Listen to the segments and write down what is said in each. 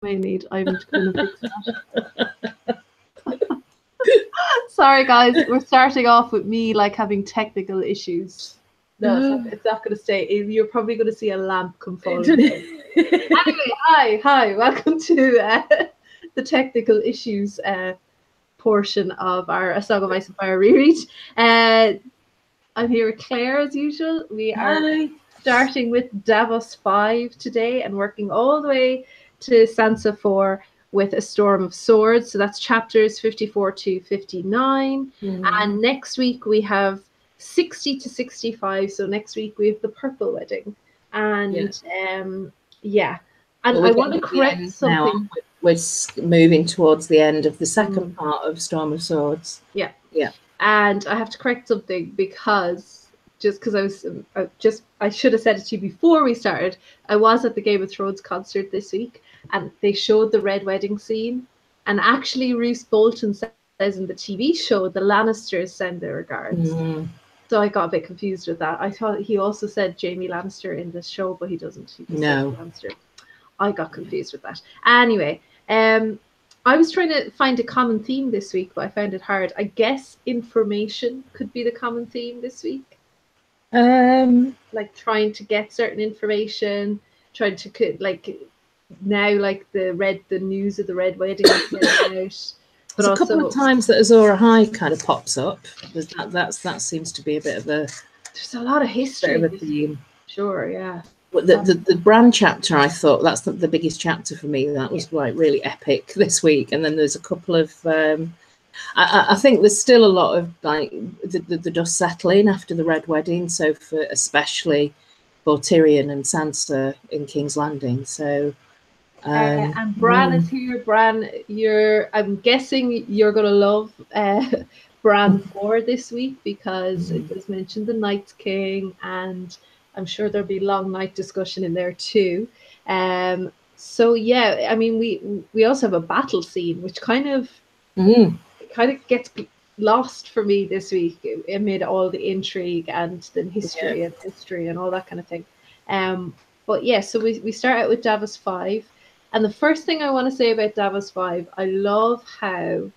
I need to kind of fix that. Sorry, guys. We're starting off with me like having technical issues. No, it's not going to stay. You're probably going to see a lamp come falling down. Anyway, hi. Welcome to the technical issues portion of our A Song of Ice and Fire reread. I'm here with Claire as usual. We are starting with Davos 5 today and working all the way to Sansa 4 with A Storm of Swords. So that's chapters 54 to 59. And next week we have 60 to 65. So next week we have the Purple Wedding. And And I want to correct something. Now. We're moving towards the end of the second part of Storm of Swords. Yeah. And I have to correct something because I should have said it to you before we started. I was at the Game of Thrones concert this week and they showed the Red Wedding scene. And actually Roose Bolton says in the TV show, the Lannisters send their regards. So I got a bit confused with that. I thought he also said Jaime Lannister in this show, but he doesn't. He just says Lannister. I got confused with that. Anyway, I was trying to find a common theme this week, but I found it hard. I guess information could be the common theme this week. Like trying to get certain information, trying to now the news of the Red Wedding is getting out. But there's a couple of times that Azor Ahai kind of pops up. That seems to be a bit of a. There's a lot of history. Bit of a theme. Sure, yeah. But the Bran chapter, I thought that's the biggest chapter for me. That was like really epic this week. And then there's a couple of, I think there's still a lot of like the dust settling after the Red Wedding. So especially for Tyrion and Sansa in King's Landing. So, and Bran is here. Bran, I'm guessing you're gonna love Bran 4 this week because it was mentioned the Night's King and. I'm sure there'll be long night discussion in there too. So yeah, I mean, we also have a battle scene, which kind of gets lost for me this week amid all the intrigue and the history and all that kind of thing. But yeah, so we start out with Davos 5, and the first thing I want to say about Davos 5, I love how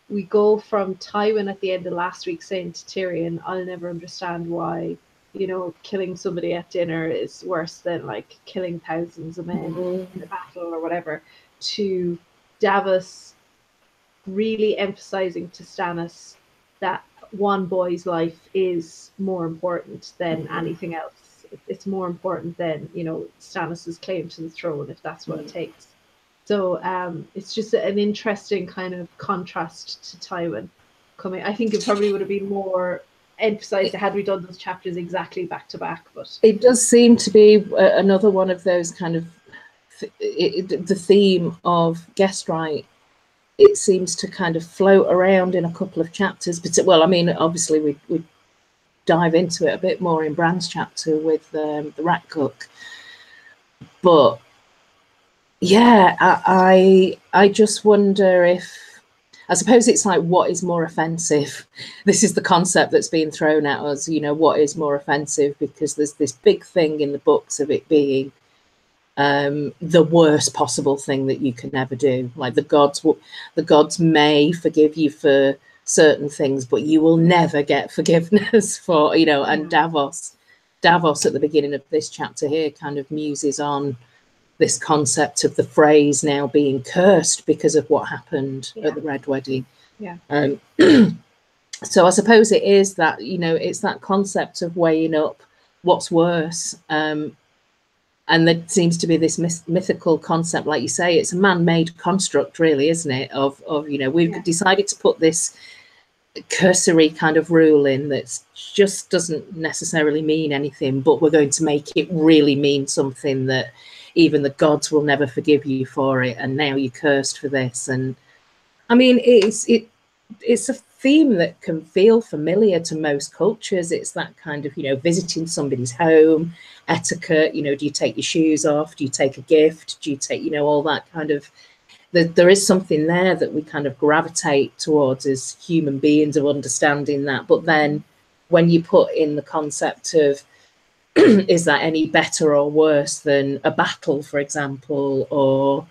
we go from Tywin at the end of last week saying to Tyrion, "I'll never understand why." Killing somebody at dinner is worse than like killing thousands of men in a battle or whatever, to Davos really emphasizing to Stannis that one boy's life is more important than anything else. It's more important than, Stannis's claim to the throne, if that's what it takes. So it's just an interesting kind of contrast to Tywin coming. I think it probably would have been more emphasized had we done those chapters exactly back to back, but it does seem to be another one of those kind of the theme of guest right. It seems to kind of float around in a couple of chapters, but I mean, obviously we dive into it a bit more in Bran's chapter with the rat cook, but yeah, I just wonder if. I suppose it's like, what is more offensive? This is the concept that's being thrown at us, what is more offensive? Because there's this big thing in the books of it being the worst possible thing that you can ever do. Like the gods may forgive you for certain things, but you will never get forgiveness for, and Davos at the beginning of this chapter here kind of muses on this concept of the phrase now being cursed because of what happened at the Red Wedding. Yeah. So I suppose it is that, it's that concept of weighing up what's worse. And there seems to be this mythical concept, like you say, it's a man-made construct, really, isn't it? Of we've decided to put this cursory kind of rule in that just doesn't necessarily mean anything, but we're going to make it really mean something that even the gods will never forgive you for it, and now you're cursed for this. And I mean, it's a theme that can feel familiar to most cultures. It's that kind of, visiting somebody's home, etiquette, do you take your shoes off? Do you take a gift? Do you take, all that kind of, there is something there that we kind of gravitate towards as human beings of understanding that. But then when you put in the concept of, is that any better or worse than a battle, for example, or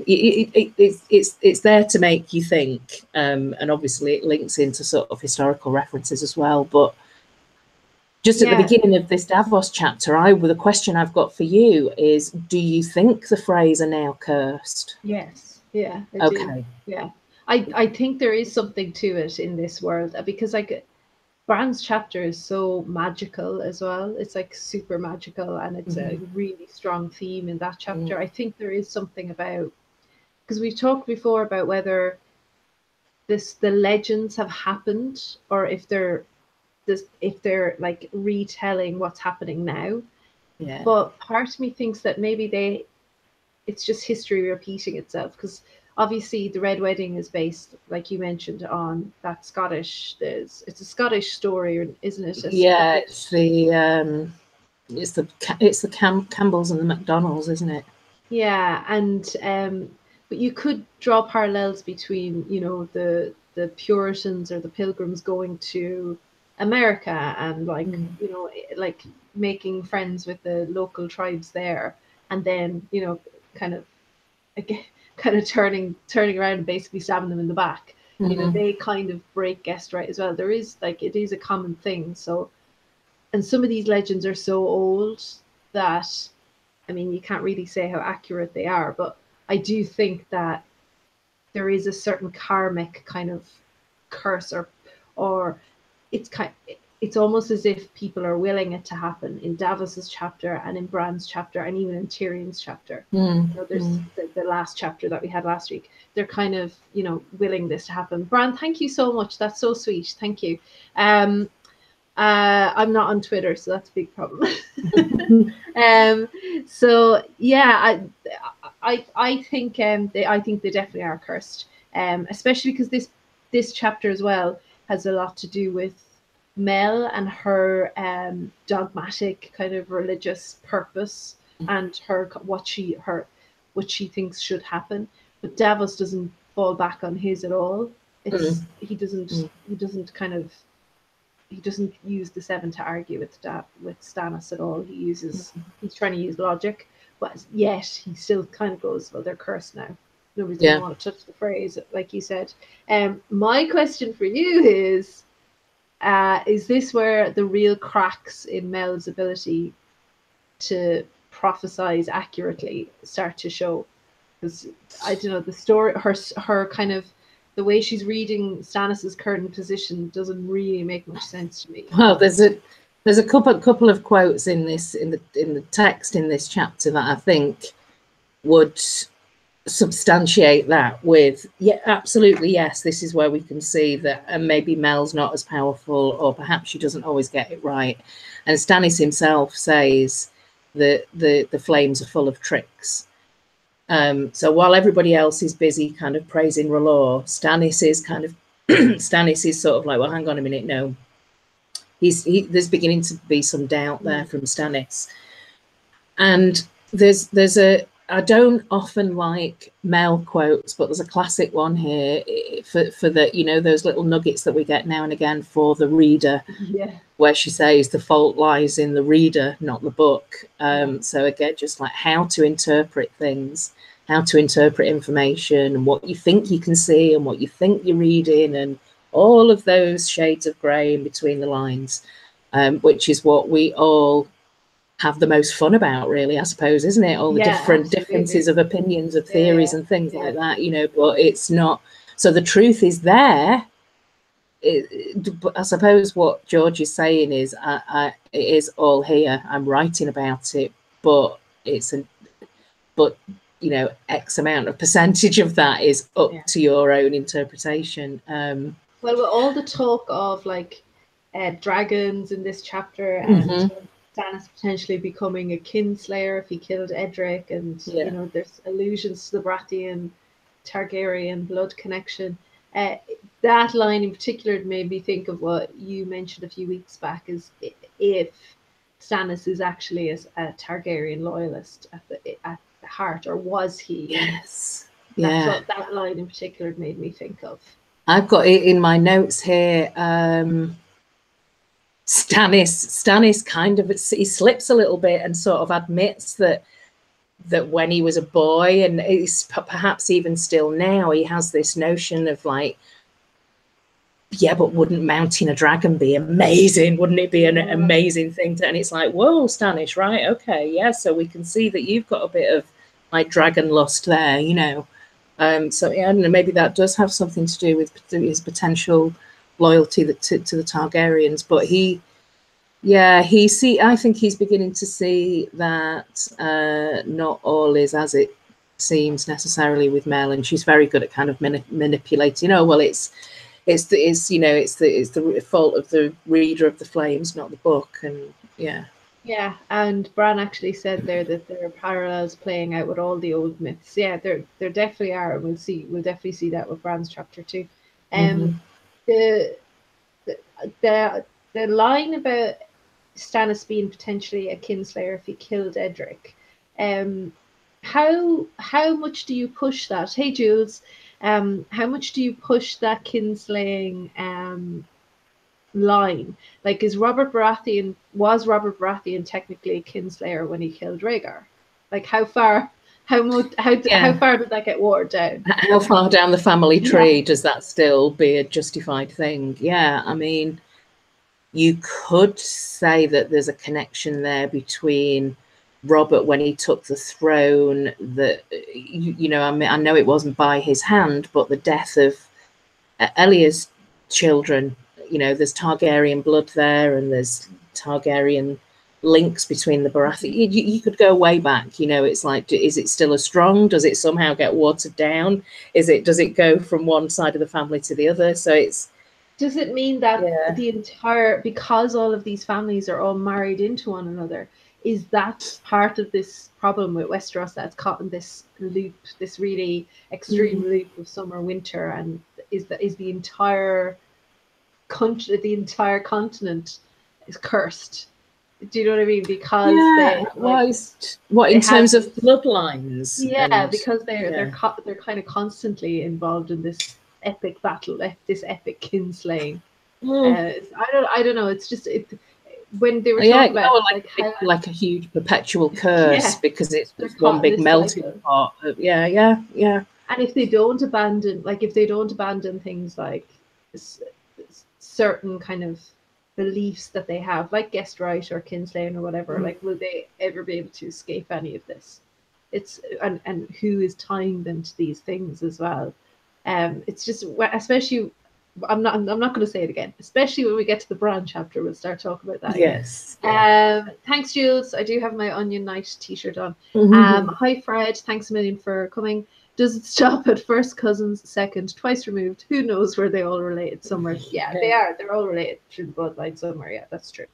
It's there to make you think, and obviously it links into sort of historical references as well. But just at the beginning of this Davos chapter, the question I've got for you is: do you think the Freys are now cursed? Yes. Yeah. I do. Yeah. I think there is something to it in this world, because like Bran's chapter is so magical as well. It's like super magical, and it's a really strong theme in that chapter. I think there is something about, because we've talked before about whether the legends have happened, or if they're like retelling what's happening now. Yeah. But part of me thinks that maybe it's just history repeating itself, because obviously the Red Wedding is based, like you mentioned, on that Scottish. It's a Scottish story, isn't it? Yeah, it's the Campbells and the McDonalds, isn't it? Yeah, and but you could draw parallels between, the Puritans or the Pilgrims going to America and like like making friends with the local tribes there, and then kind of again kind of turning around and basically stabbing them in the back. They kind of break guest right as well. There is like, it is a common thing. So, and some of these legends are so old that, I mean, you can't really say how accurate they are, but I do think that there is a certain karmic kind of curse, or it's almost as if people are willing it to happen in Davos's chapter and in Bran's chapter and even in Tyrion's chapter. There's the last chapter that we had last week. They're kind of, willing this to happen. Bran, thank you so much. That's so sweet. Thank you. I'm not on Twitter, so that's a big problem. So yeah, I think they definitely are cursed. Especially because this chapter as well has a lot to do with Mel and her dogmatic kind of religious purpose, and what she thinks should happen. But Davos doesn't fall back on his at all. He doesn't use the Seven to argue with Stannis at all. He's trying to use logic, but yet he still kind of goes, well, they're cursed now. Nobody's going to want to touch the phrase, like you said. My question for you is this where the real cracks in Mel's ability to prophesize accurately start to show? Because I don't know, the story, her kind of, the way she's reading Stannis's current position doesn't really make much sense to me. Well, there's a couple of quotes in the text in this chapter that I think would substantiate that with, absolutely, yes, this is where we can see that, and maybe Mel's not as powerful, or perhaps she doesn't always get it right. And Stannis himself says that the flames are full of tricks. So while everybody else is busy kind of praising R'hllor, Stannis is sort of like, well, hang on a minute, no. There's beginning to be some doubt there from Stannis. And I don't often like Mel quotes, but there's a classic one here for the, those little nuggets that we get now and again for the reader, where she says the fault lies in the reader, not the book. So again, just like how to interpret things, how to interpret information, and what you think you can see and what you think you're reading, and all of those shades of grey in between the lines, which is what we all have the most fun about, really, I suppose, isn't it? All the differences of opinions, of theories and things like that, but it's not. So the truth is there. I suppose what George is saying is, it is all here. I'm writing about it, but X amount of percentage of that is up to your own interpretation. Well, with all the talk of like dragons in this chapter, and Stannis potentially becoming a kinslayer if he killed Edric, and there's allusions to the Baratheon Targaryen blood connection. That line in particular made me think of what you mentioned a few weeks back, is if Stannis is actually a Targaryen loyalist at the heart, or was he? Yes. That's what that line in particular made me think of. I've got it in my notes here. Stannis kind of, he slips a little bit and sort of admits that that when he was a boy, and it's perhaps even still now, he has this notion of like, yeah, but wouldn't mounting a dragon be amazing? Wouldn't it be an amazing thing to? And it's like, whoa, Stannis, right? Okay, yeah. So we can see that you've got a bit of like dragon lust there, you know. So yeah, I don't know, maybe that does have something to do with his potential loyalty to the Targaryens. But I think he's beginning to see that not all is as it seems necessarily with Mel, and she's very good at kind of manipulating. Oh, well, it's the fault of the reader of the flames, not the book. And yeah, and Bran actually said there that there are parallels playing out with all the old myths. Yeah, there definitely are, and we'll definitely see that with Bran's chapter 2. The line about Stannis being potentially a kinslayer if he killed Edric, how much do you push that? Hey Jules, how much do you push that kinslaying line? Like, was Robert Baratheon technically a kinslayer when he killed Rhaegar? Like, how far did that get watered down? How far down the family tree does that still be a justified thing? Yeah, I mean, you could say that there's a connection there between Robert when he took the throne, that, you know, I mean, I know it wasn't by his hand, but the death of Elia's children, you know, there's Targaryen blood there, and there's Targaryen links between the Baratheon. You could go way back, you know. It's like, is it still as strong? Does it somehow get watered down? Does it go from one side of the family to the other? So does it mean that because all of these families are all married into one another, is that part of this problem with Westeros, that's caught in this loop, this really extreme loop of summer, winter, and is the entire country, the entire continent is cursed? Do you know what I mean? Because in terms of bloodlines? Yeah, because they're kind of constantly involved in this epic battle, this epic kinslaying. I don't know. It's just when they were talking about like a huge perpetual curse, because it's just one big melting pot. Yeah. And if they don't abandon things like certain kind of beliefs that they have, like guest right or kinslaying or whatever, like, will they ever be able to escape any of this? It's and who is tying them to these things as well? It's just, especially, I'm not going to say it again, especially when we get to the Bran chapter, we'll start talking about that. Yes. Thanks, Jules. I do have my Onion Knight t-shirt on. Hi, Fred. Thanks a million for coming. Does it stop at first cousins, second, twice removed? Who knows where they all related somewhere? Yeah, they are. They're all related through the bloodline somewhere. Yeah, that's true.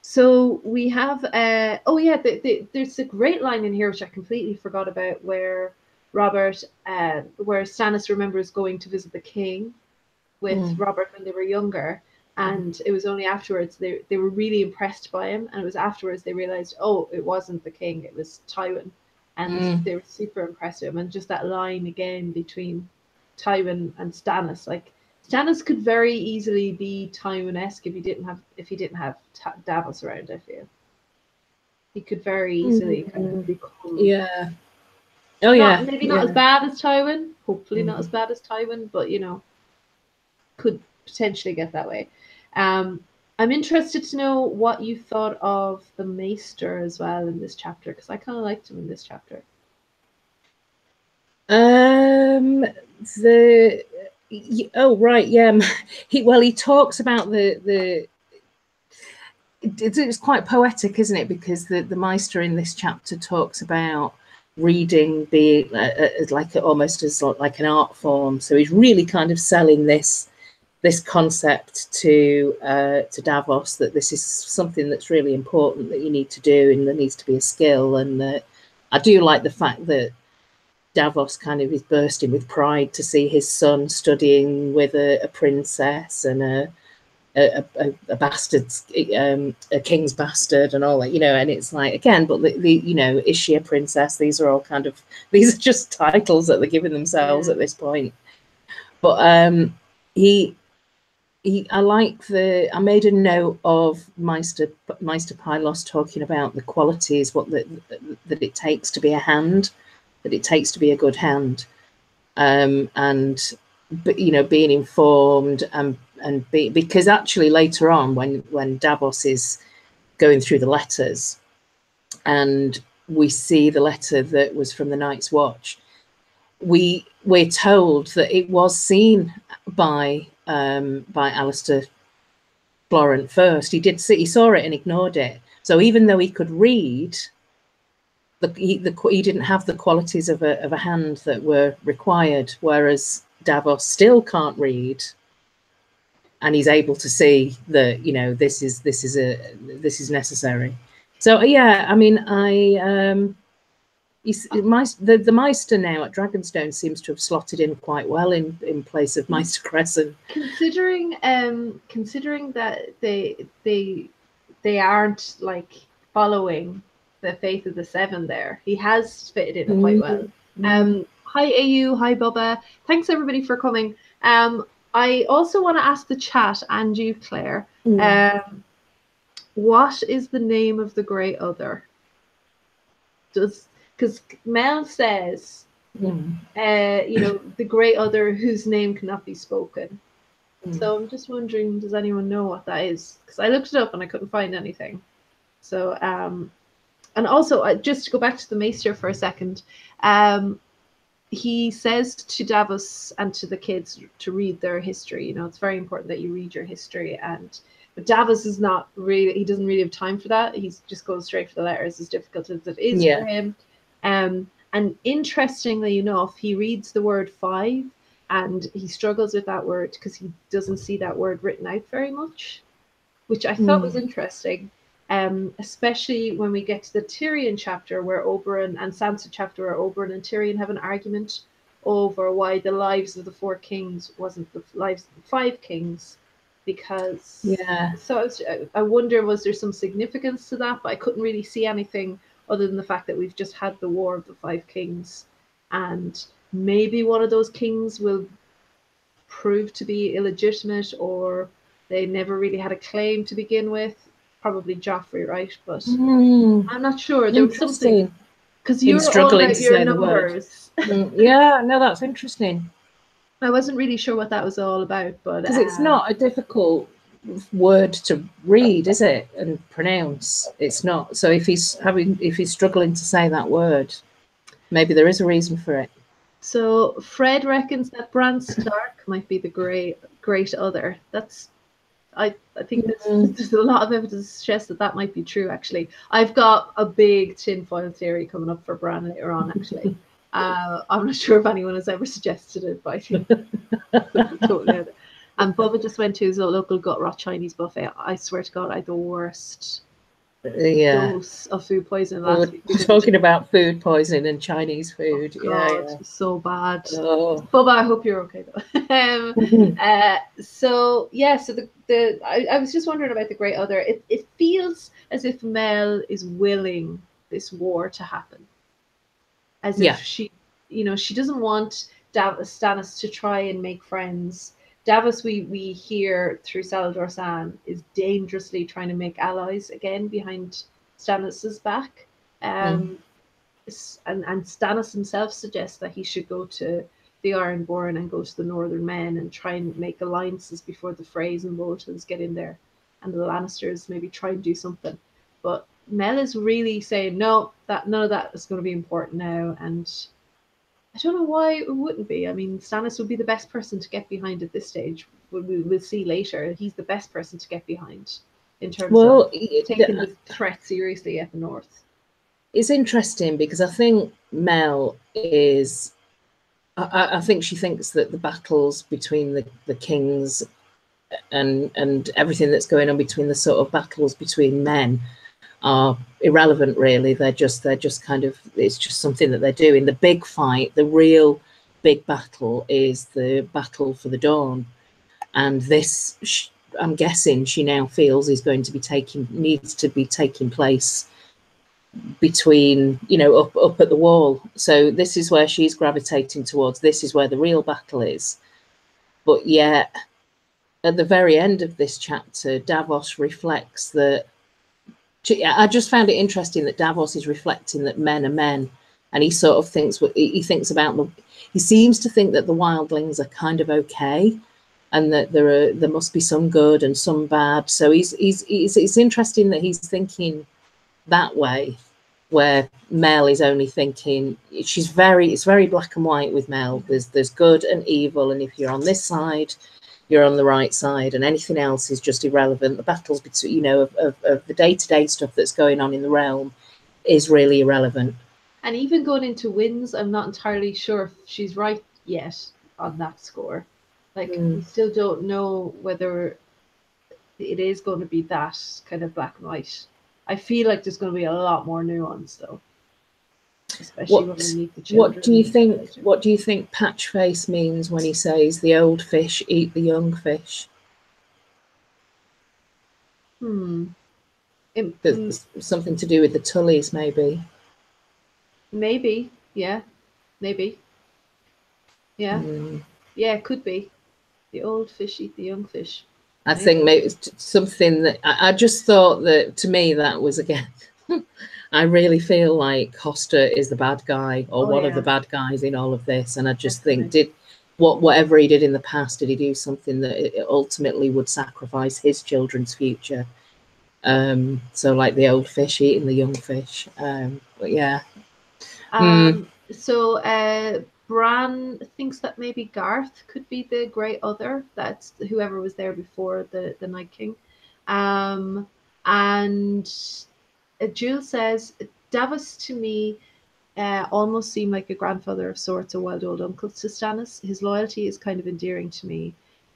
So we have, there's a great line in here, which I completely forgot about, where where Stannis remembers going to visit the king with Robert when they were younger. And it was only afterwards they were really impressed by him. And it was afterwards they realized, oh, it wasn't the king, it was Tywin. And they were super impressed with him. And just that line again between Tywin and Stannis, like, Stannis could very easily be Tywin-esque if he didn't have Davos around. I feel he could very easily kind of become maybe not as bad as Tywin. Hopefully not as bad as Tywin, but you know, could potentially get that way. I'm interested to know what you thought of the Maester as well in this chapter, because I kind of liked him in this chapter. He talks about it's quite poetic, isn't it? Because the Maester in this chapter talks about reading being almost as like an art form. So he's really kind of selling this concept to Davos, that this is something that's really important that you need to do, and there needs to be a skill. And I do like the fact that Davos kind of is bursting with pride to see his son studying with a princess and a bastard, a king's bastard, and all that, you know. And it's like, again, but the you know, is she a princess? These are just titles that they're giving themselves at this point. But I like I made a note of Meister Pylos talking about the qualities, that it takes to be a hand, that it takes to be a good hand, but being informed because actually later on when Davos is going through the letters and we see the letter that was from the Night's Watch, we're told that it was seen by Alistair Florent first. He saw it and ignored it. So even though he could read, he didn't have the qualities of a hand that were required, whereas Davos still can't read, and he's able to see that this is necessary. So yeah, I mean, the Meister now at Dragonstone seems to have slotted in quite well in place of Meister Crescent. Considering that they aren't like following the faith of the Seven there, he has fitted in quite well. Hi AU, hi Bubba. Thanks everybody for coming. I also want to ask the chat and you, Claire, what is the name of the Grey Other? Because Mel says, the Grey Other whose name cannot be spoken. So I'm just wondering, does anyone know what that is? Because I looked it up and I couldn't find anything. So, and also, just to go back to the Maester for a second, he says to Davos and to the kids to read their history. It's very important that you read your history. But Davos is not really, he doesn't really have time for that. He just goes straight for the letters, as difficult as it is for him. And interestingly enough, he reads the word 5 and he struggles with that word because he doesn't see that word written out very much, which I thought was interesting. Especially when we get to the Tyrion chapter where Oberyn and Sansa chapter where Oberyn and Tyrion have an argument over why the lives of the 4 kings wasn't the lives of the 5 kings. Because so I wonder, was there some significance to that? But I couldn't really see anything other than the fact that we've just had the War of the 5 Kings, and maybe one of those kings will prove to be illegitimate, or they never really had a claim to begin with. Probably Joffrey, right? But I'm not sure. There was something, because you're struggling all about your numbers. Yeah, no, that's interesting. I wasn't really sure what that was all about, but because it's not a difficult word to read, is it, and pronounce? It's not. So if he's struggling to say that word, maybe there is a reason for it. So Fred reckons that Bran Stark might be the great other. I think there's a lot of evidence to suggest that might be true. Actually, I've got a big tinfoil theory coming up for Bran later on. Actually. I'm not sure if anyone has ever suggested it, but I think totally. And Bubba just went to his local gut rot Chinese buffet. I swear to God, I had the worst dose of food poisoning last week. We're talking about food poisoning and Chinese food. Oh God, it was so bad. Oh. Bubba, I hope you're okay though. So I was just wondering about the Great Other. It feels as if Mel is willing this war to happen. As if she doesn't want Stannis to try and make friends. Davos, we hear through Salladhor Saan, is dangerously trying to make allies again behind Stannis's back. And Stannis himself suggests that he should go to the Ironborn and go to the Northern Men and try and make alliances before the Freys and Boltons get in there, and the Lannisters maybe try and do something. But Mel is really saying no, that none of that is going to be important now, and I don't know why it wouldn't be. I mean, Stannis would be the best person to get behind at this stage. We'll see later. He's the best person to get behind in terms of taking the threat seriously at the north. It's interesting because I think Mel is. I think she thinks that the battles between the kings and everything that's going on between the sort of battles between men are irrelevant, really. They're just kind of, it's just something that they're doing. The big fight, the real big battle, is the battle for the Dawn, and this, I'm guessing, she now feels is going to be needs to be taking place between, up at the Wall. So this is where she's gravitating towards. This is where the real battle is. But yet, at the very end of this chapter, Davos reflects that. I just found it interesting that Davos is reflecting that men are men, and he sort of thinks he thinks about the. He seems to think that the wildlings are kind of okay, and that there must be some good and some bad. So it's interesting that he's thinking that way, where Mel is only thinking it's very black and white with Mel. There's good and evil, and if you're on this side, you're on the right side, and anything else is just irrelevant. The battles between, of the day-to-day stuff that's going on in the realm is really irrelevant. And even going into wins, I'm not entirely sure if she's right yet on that score. Like, we still don't know whether it is going to be that kind of black and white. I feel like there's going to be a lot more nuance, though. Especially when we meet the children. What do you think Patchface means when he says the old fish eat the young fish? It's something to do with the Tullys, maybe. Maybe, yeah. Maybe. Yeah. Yeah, it could be. The old fish eat the young fish. I think maybe it's something that I just thought that, to me, that was, again, I really feel like Costa is the bad guy, or one of the bad guys in all of this. And I just think, whatever he did in the past, did he do something that ultimately would sacrifice his children's future? So like the old fish eating the young fish. But yeah. So Bran thinks that maybe Garth could be the Grey Other. That's whoever was there before the Night King. And Jules says, Davos to me almost seemed like a grandfather of sorts, a wild old uncle to Stannis. His loyalty is kind of endearing to me.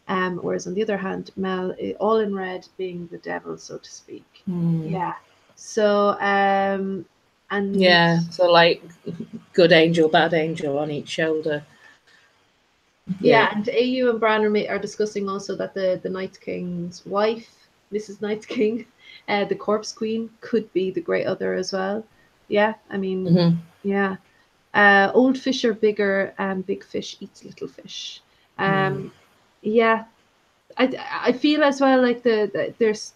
Whereas on the other hand, Mel, all in red, being the devil, so to speak. Yeah. So, so like good angel, bad angel on each shoulder. Yeah, and AU and Bran are discussing also that the Night King's wife, Mrs. Night King, the Corpse Queen, could be the Grey Other as well. Yeah, I mean, yeah. Old fish are bigger, and big fish eats little fish. Yeah, I feel as well like there's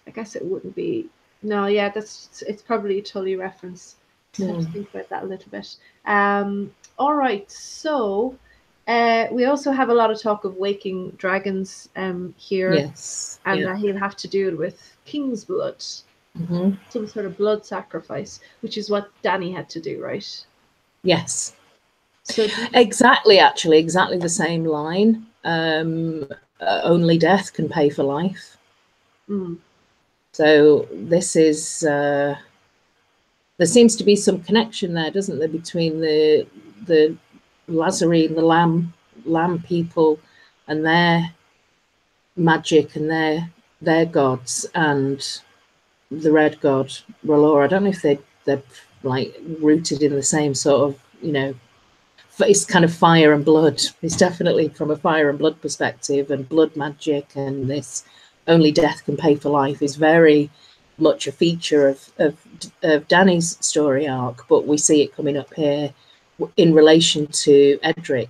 I guess it wouldn't be. No, yeah, it's probably a Tully reference. I have to think about that a little bit. All right, so we also have a lot of talk of waking dragons here. Yes. And he'll have to do it with king's blood. Some sort of blood sacrifice, which is what Dany had to do, right? Yes. So exactly the same line. Only death can pay for life. So this is there seems to be some connection there, doesn't there, between the Lazarine, the lamb people, and their magic and their gods, and the red god R'hllor. I don't know if they're like rooted in the same sort of, it's kind of fire and blood. It's definitely from a fire and blood perspective, and blood magic, and this only death can pay for life is very much a feature of Dany's story arc, but we see it coming up here in relation to Edric.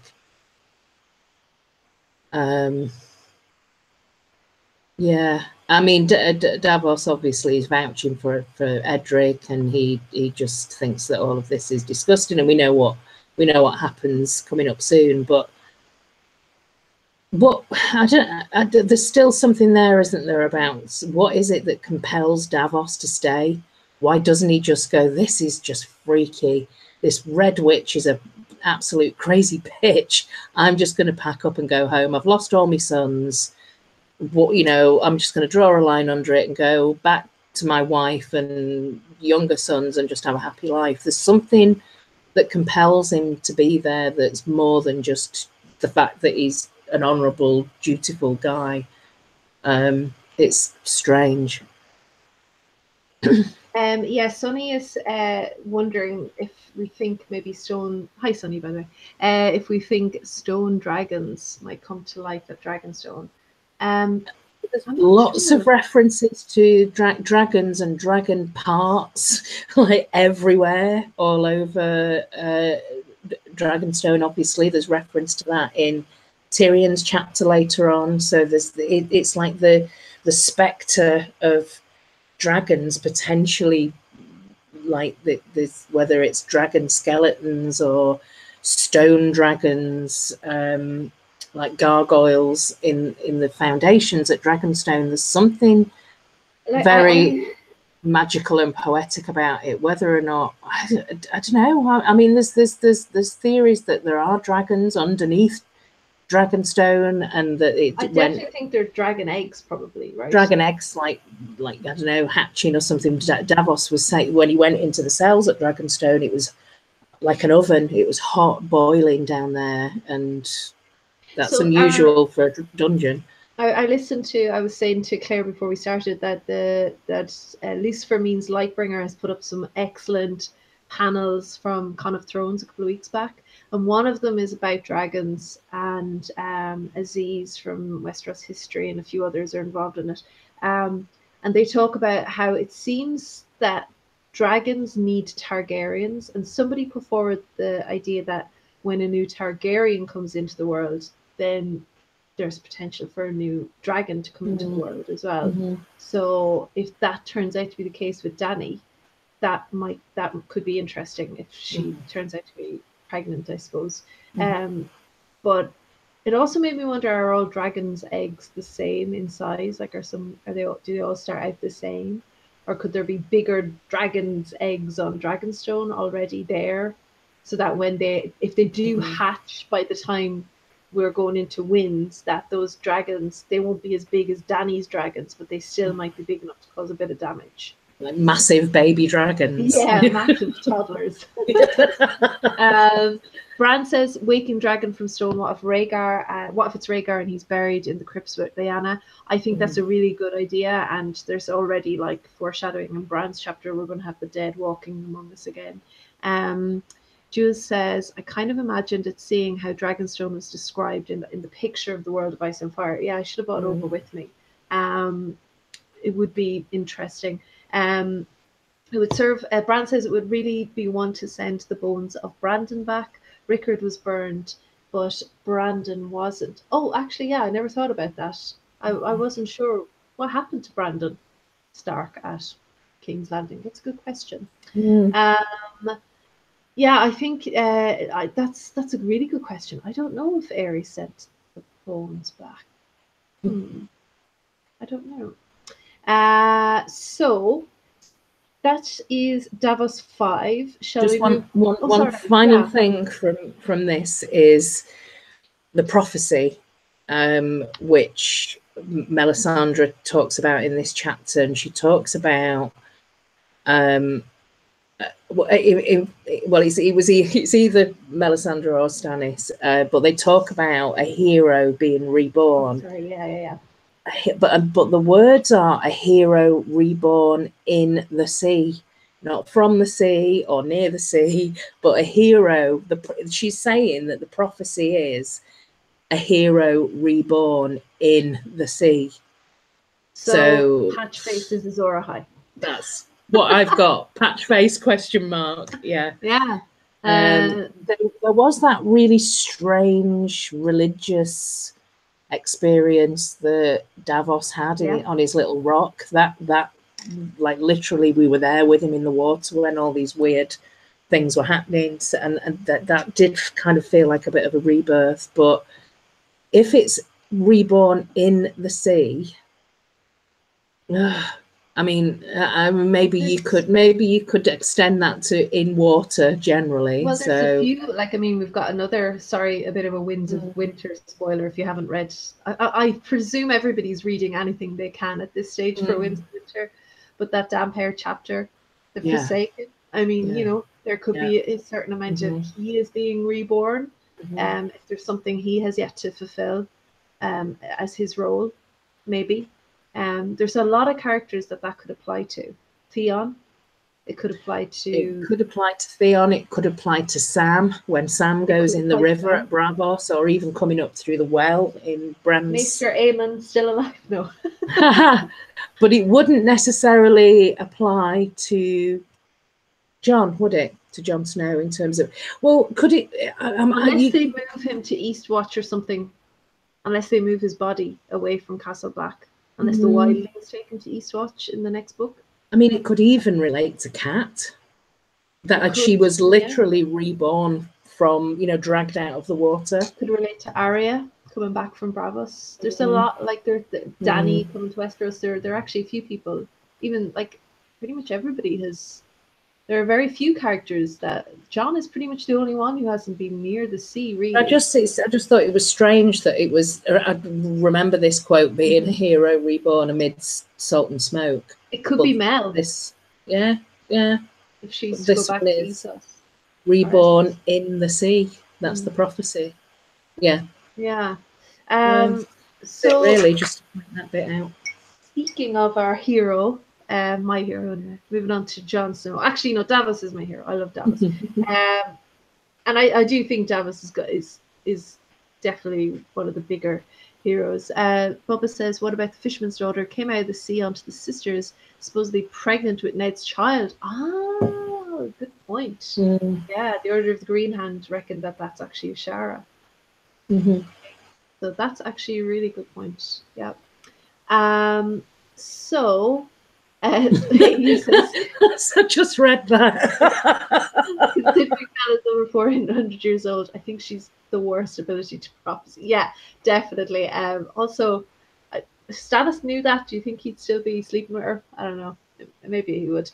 Yeah, I mean, Davos obviously is vouching for Edric, and he just thinks that all of this is disgusting, and we know what happens coming up soon. But there's still something there, isn't there, about what is it that compels Davos to stay? Why doesn't he just go, this is just freaky, this red witch is a absolute crazy bitch, I'm just going to pack up and go home, I've lost all my sons, I'm just going to draw a line under it and go back to my wife and younger sons and just have a happy life? There's something that compels him to be there that's more than just the fact that he's an honourable, dutiful guy. It's strange. Sonny is wondering if we think maybe hi Sonny, by the way, if we think stone dragons might come to life at Dragonstone. There's lots of references to dragons and dragon parts, like everywhere, all over Dragonstone. Obviously, there's reference to that in Tyrion's chapter later on. So there's it's like the spectre of dragons potentially, like this, whether it's dragon skeletons or stone dragons, like gargoyles in the foundations at Dragonstone. There's something very magical and poetic about it. Whether or not, I don't know. I mean, there's theories that there are dragons underneath Dragonstone, and that I definitely think they're dragon eggs, probably, right? Dragon eggs, like I don't know, hatching or something. Davos was saying when he went into the cells at Dragonstone, it was like an oven. It was hot, boiling down there, and that's unusual for a dungeon. I listened to. I was saying to Claire before we started that Lucifer Means Lightbringer has put up some excellent panels from Con of Thrones a couple of weeks back, and one of them is about dragons, and Aziz from Westeros History and a few others are involved in it, and they talk about how it seems that dragons need Targaryens, and somebody put forward the idea that when a new Targaryen comes into the world, then there's potential for a new dragon to come into the world as well. So if that turns out to be the case with Dany, that could be interesting if she turns out to be pregnant, I suppose. But it also made me wonder: are all dragons' eggs the same in size? Like, do they all start out the same, or could there be bigger dragons' eggs on Dragonstone already there, so that if they do hatch by the time we're going into Winds, that those dragons, they won't be as big as Dany's dragons, but they still might be big enough to cause a bit of damage. Like massive baby dragons. Yeah, massive toddlers. Bran says, "Waking dragon from stone. What if it's Rhaegar and he's buried in the crypts with Lyanna?" I think that's a really good idea, and there's already like foreshadowing in Bran's chapter. We're going to have the dead walking among us again. Jules says, "I kind of imagined it seeing how Dragonstone was described in the picture of the World of Ice and Fire." Yeah, I should have brought it over with me. It would be interesting. It would serve. Bran says it would really be one to send the bones of Brandon back. Rickard was burned, but Brandon wasn't. Oh, actually, yeah, I never thought about that. I wasn't sure what happened to Brandon Stark at King's Landing. That's a good question. Yeah, I think that's a really good question. I don't know if Aerys sent the bones back. I don't know. So that is Davos 5. Just one final thing from this is the prophecy, which Melisandre talks about in this chapter, and she talks about it's either Melisandre or Stannis, but they talk about a hero being reborn. But the words are a hero reborn in the sea, not from the sea or near the sea, but a hero. She's saying that the prophecy is a hero reborn in the sea. So Patchface is Azor Ahai. That's what I've got. Patchface ? Yeah. There was that really strange religious experience that Davos had on his little rock. That like literally we were there with him in the water when all these weird things were happening, and that did kind of feel like a bit of a rebirth. But if it's reborn in the sea, I mean, maybe you could extend that to in water generally. Well, there's a few. Like, I mean, we've got another. Sorry, a bit of a Winds of Winter spoiler. If you haven't read, I presume everybody's reading anything they can at this stage for Winds of Winter. But that Damphair chapter, the Forsaken. I mean, there could be a certain amount of he is being reborn. If there's something he has yet to fulfill, as his role, maybe. There's a lot of characters that could apply to. Theon, it could apply to. It could apply to Theon. It could apply to Sam when Sam goes in the river at Bravos, or even coming up through the well in Bran's. Maester Aemon still alive? No. But it wouldn't necessarily apply to Jon, would it? To Jon Snow in terms of, well, could it? Unless they move him to Eastwatch or something. unless they move his body away from Castle Black, unless the wildlings take him to Eastwatch in the next book. I mean, it could even relate to Cat, that she was literally reborn from, dragged out of the water. Could relate to Arya coming back from Davos. There's a lot, like Dany coming to Westeros. There are actually a few people, even like pretty much everybody has. There are very few characters that Jon is pretty much the only one who hasn't been near the sea. Really, I just thought it was strange that it was. I remember this quote being a hero reborn amidst salt and smoke. It could be Mel. Yeah. If she's to go back to ASOS. Reborn in the sea. That's the prophecy. Yeah. Yeah. So really, just to point that bit out. Speaking of our hero, my hero, moving on to Jon Snow. Actually, no, Davos is my hero. I love Davos. And I do think Davos is definitely one of the bigger heroes. Bubba says, what about the fisherman's daughter? Came out of the sea onto the sisters, supposedly pregnant with Ned's child. Good point. Yeah, the Order of the Green Hand reckoned that that's actually Shara. So that's actually a really good point. Yeah. So he says, I just read that. considering that is over 400 years old, I think she's the worst ability to prophecy. Yeah, definitely. Also, Stannis knew that. Do you think he'd still be sleeping with her? I don't know. Maybe he would.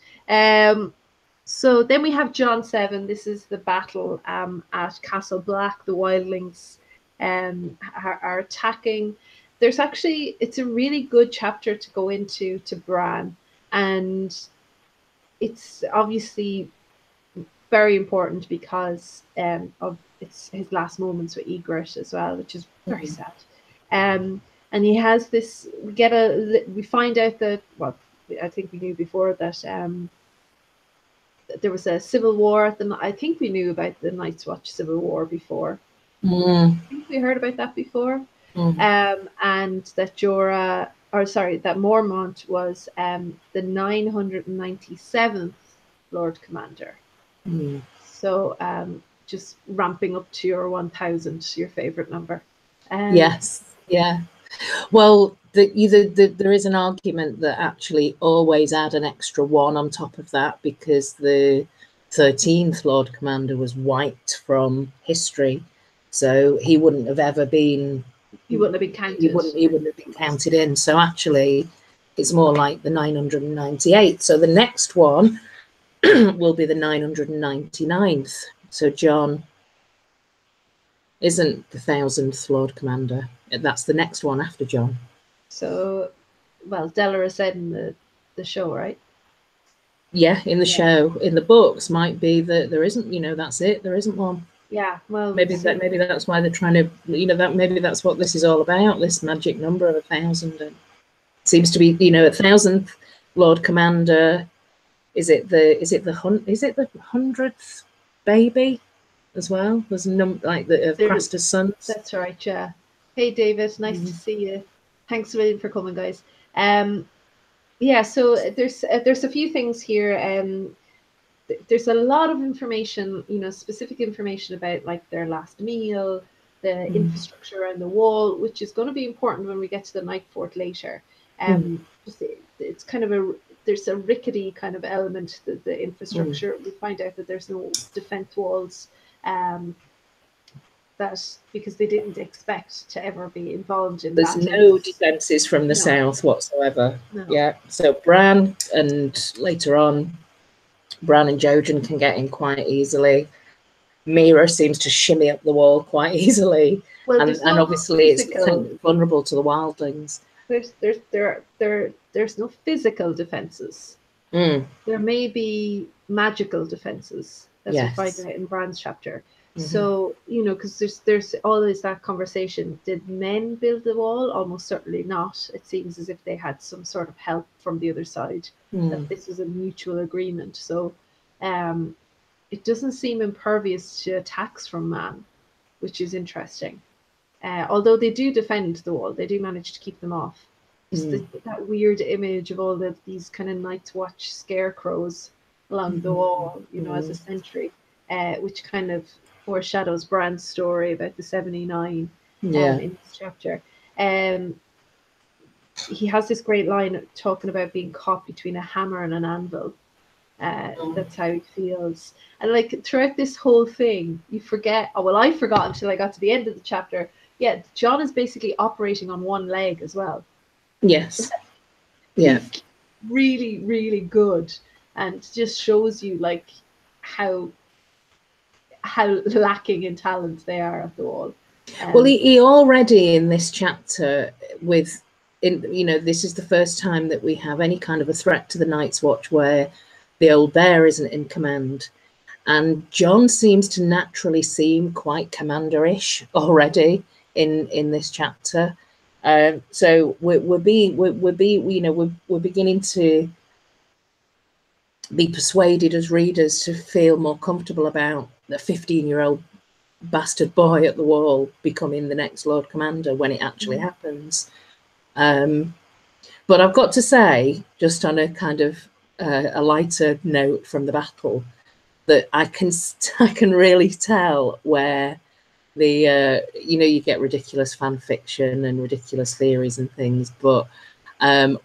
So then we have Jon 7. This is the battle at Castle Black. The wildlings are attacking. There's actually, it's a really good chapter to go into to Bran, and it's obviously very important because of it's his last moments with Ygritte as well, which is very sad. And he has this. We find out that, well, I think we knew before that there was a civil war. I think we knew about the Night's Watch civil war before. I think we heard about that before. And that that Mormont was the 997th Lord Commander. So just ramping up to your 1000, your favorite number. Yes, yeah. Well, there is an argument that actually always add an extra 1 on top of that, because the 13th Lord Commander was wiped from history, so he wouldn't have ever been. He wouldn't have been counted. He wouldn't have been counted in. So actually, it's more like the 998. So the next one will be the 999th. So Jon isn't the 1000th Lord Commander. That's the next one after Jon. So, well, Delora said in the show, right? Yeah, in the show. In the books, might be that there isn't. That's it. There isn't one. Yeah, well, maybe that's why they're trying to, that maybe that's what this is all about. This magic number of 1,000, and it seems to be, 1,000th Lord Commander. Is it the 100th baby as well? There's like the Craster's sons. That's right. Yeah. Hey, David, nice to see you. Thanks a million for coming, guys. Yeah. So there's a few things here. There's a lot of information, specific information about like their last meal, the infrastructure around the wall, which is going to be important when we get to the Night Fort later. It's kind of there's a rickety kind of element to the infrastructure. We find out that there's no defense walls, that because they didn't expect to ever be involved in. There's no defenses from the south whatsoever. No. Yeah. So Bran, and later on, Bran and Jojen can get in quite easily. Mira seems to shimmy up the wall quite easily, and obviously it's vulnerable to the wildlings. There's no physical defenses. There may be magical defenses, as we find out in Bran's chapter. So because there's always that conversation: did men build the wall? Almost certainly not. It seems as if they had some sort of help from the other side. That this was a mutual agreement. So it doesn't seem impervious to attacks from man, which is interesting. Although they do defend the wall, they do manage to keep them off. That weird image of all of these kind of Night's Watch scarecrows along the wall, as a sentry, which kind of foreshadows Bran's story about the 79. in this chapter. He has this great line talking about being caught between a hammer and an anvil. That's how he feels. And like throughout this whole thing, you forget, I forgot until I got to the end of the chapter. Yeah, Jon is basically operating on one leg as well. Yes. Yeah. He's really, really good, and just shows you like how lacking in talent they are at the Wall. Well, he already in this chapter this is the first time that we have any kind of a threat to the Night's Watch where the old bear isn't in command. And Jon seems to naturally seem quite commander-ish already in this chapter. So we're beginning to be persuaded as readers to feel more comfortable about the 15-year-old bastard boy at the Wall becoming the next Lord Commander when it actually happens. But I've got to say, just on a kind of a lighter note from the battle, that I can really tell where the you get ridiculous fan fiction and ridiculous theories and things, but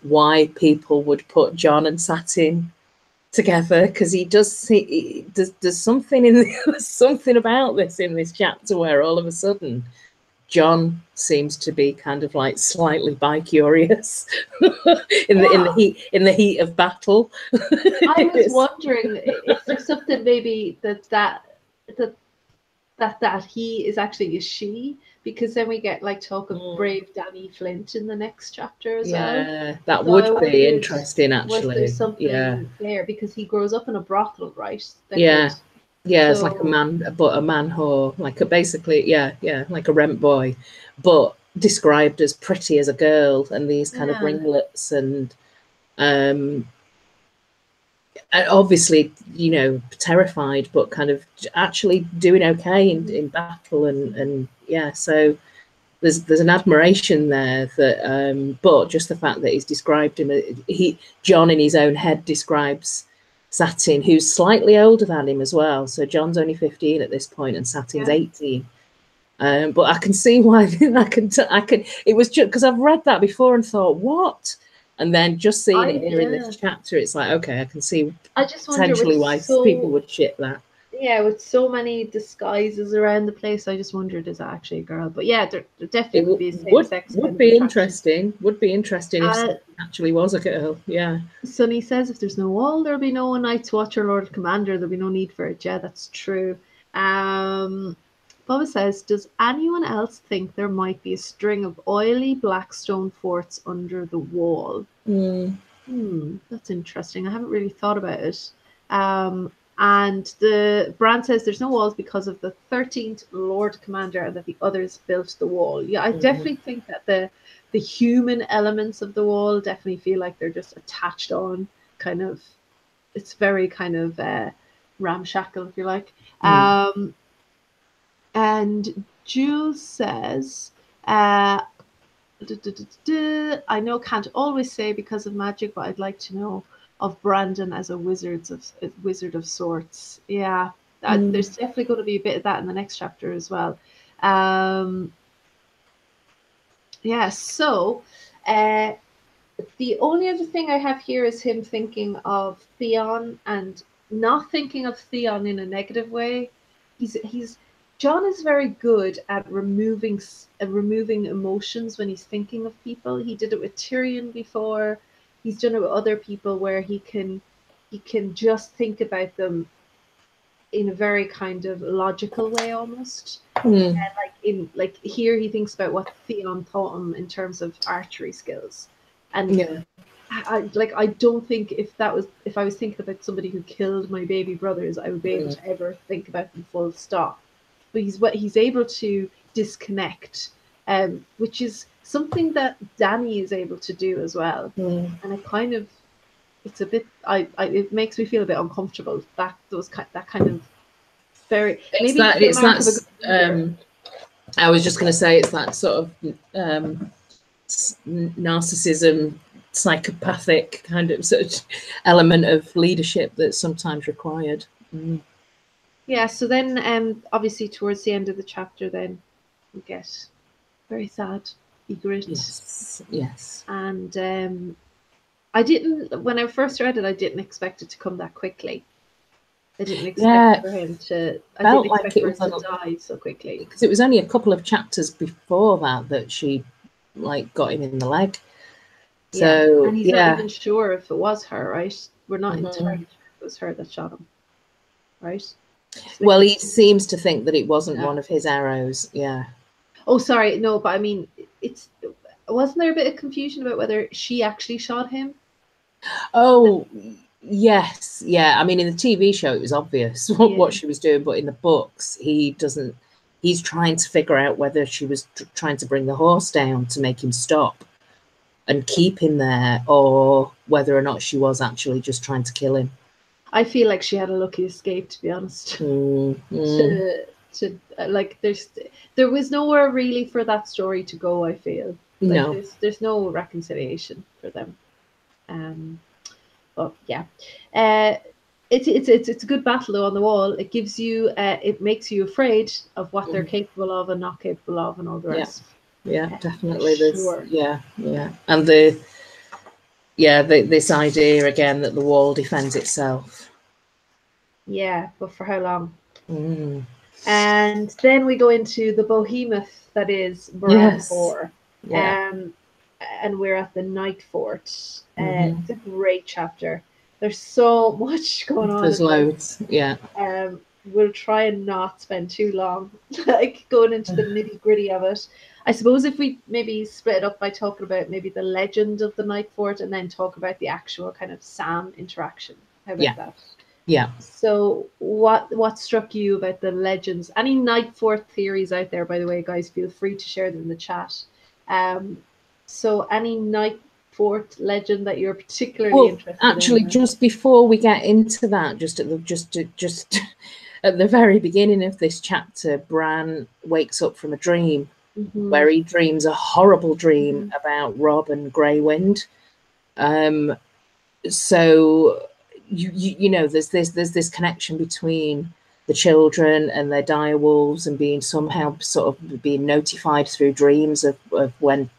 why people would put Jon and Satin together, because there's something about this in this chapter where all of a sudden Jon seems to be kind of like slightly bi-curious in the heat of battle. I was wondering if there's something maybe that he is actually a she, because then we get like talk of brave Dany Flint in the next chapter as well. Yeah, that would be interesting actually. Was there something there, because he grows up in a brothel, right? Yeah, it's like a man whore, like basically like a rent boy, but described as pretty as a girl, and these kind of ringlets, and obviously terrified, but kind of actually doing okay in battle, and so there's an admiration there that but just the fact that he's described him, Jon in his own head describes Satin, who's slightly older than him as well. So Jon's only 15 at this point, and Satin's 18. But I can see why. I can. It was just because I've read that before and thought, what? And then just seeing it here in this chapter, it's like, okay, I can see potentially why people would ship that. Yeah, with so many disguises around the place, I just wondered, is that actually a girl? But yeah, there definitely would be same sex. Would be interesting if it actually was a girl. Yeah. Sonny says, if there's no Wall, there'll be no Night's Watch or Lord Commander. There'll be no need for it. Yeah, that's true. Bubba says, does anyone else think there might be a string of oily black stone forts under the Wall? That's interesting. I haven't really thought about it. And Bran says there's no walls because of the 13th Lord Commander, and that the others built the Wall. Yeah, I definitely think that the human elements of the Wall definitely feel like they're just attached on, kind of. It's very kind of ramshackle, if you like. And Jules says, I know can't always say because of magic, but I'd like to know of Brandon as a wizard of sorts. Yeah, there's definitely going to be a bit of that in the next chapter as well. So the only other thing I have here is him thinking of Theon, and not thinking of Theon in a negative way. Jon is very good at removing emotions when he's thinking of people. He did it with Tyrion before. He's done it with other people where he can just think about them in a very kind of logical way almost. Like here he thinks about what Theon taught him in terms of archery skills. And I don't think if I was thinking about somebody who killed my baby brothers, I would be able to ever think about them full stop. But he's able to disconnect, which is something that Dany is able to do as well. And it's a bit, it makes me feel a bit uncomfortable. That kind of very. I was just going to say it's that sort of narcissism, psychopathic kind of sort of element of leadership that's sometimes required. Yeah, so then obviously towards the end of the chapter, then we get Very sad. Egret. Yes, yes. And I didn't, when I first read it, I didn't expect it to come that quickly. I didn't expect for him to. I didn't expect for him to die so quickly. Because it was only a couple of chapters before that she, like, got him in the leg. So and he's not even sure if it was her, right? We're not entirely sure if it was her that shot him, right? Well, he seems to think that it wasn't one of his arrows. Yeah. Oh, sorry, no, but I mean, wasn't there a bit of confusion about whether she actually shot him? Oh, yes, yeah. I mean, in the TV show, it was obvious what she was doing, but in the books, he doesn't. He's trying to figure out whether she was trying to bring the horse down to make him stop and keep him there, or whether or not she was actually just trying to kill him. I feel like she had a lucky escape, to be honest. Like, there was nowhere really for that story to go. I feel like no, there's no reconciliation for them. But yeah, it's a good battle though on the wall. It gives you, it makes you afraid of what they're capable of and not capable of, and all the rest. Yeah, definitely. Sure. Yeah, and this idea again that the wall defends itself. Yeah, but for how long? And then we go into the behemoth that is Bran 4. And we're at the Night Fort. It's a great chapter. There's so much going on. There's loads. Yeah. We'll try and not spend too long like going into the nitty-gritty of it. I suppose if we maybe split it up by talking about maybe the legend of the Night Fort and then talk about the actual kind of Sam interaction. How about that? Yeah. So what struck you about the legends? Any Night Fort theories out there, by the way, guys, feel free to share them in the chat. So any Night Fort legend that you're particularly interested in? Actually, just before we get into that, just at the very beginning of this chapter, Bran wakes up from a dream where he dreams a horrible dream about Robb and Grey Wind. So you know, there's this connection between the children and their dire wolves and being somehow sort of being notified through dreams of when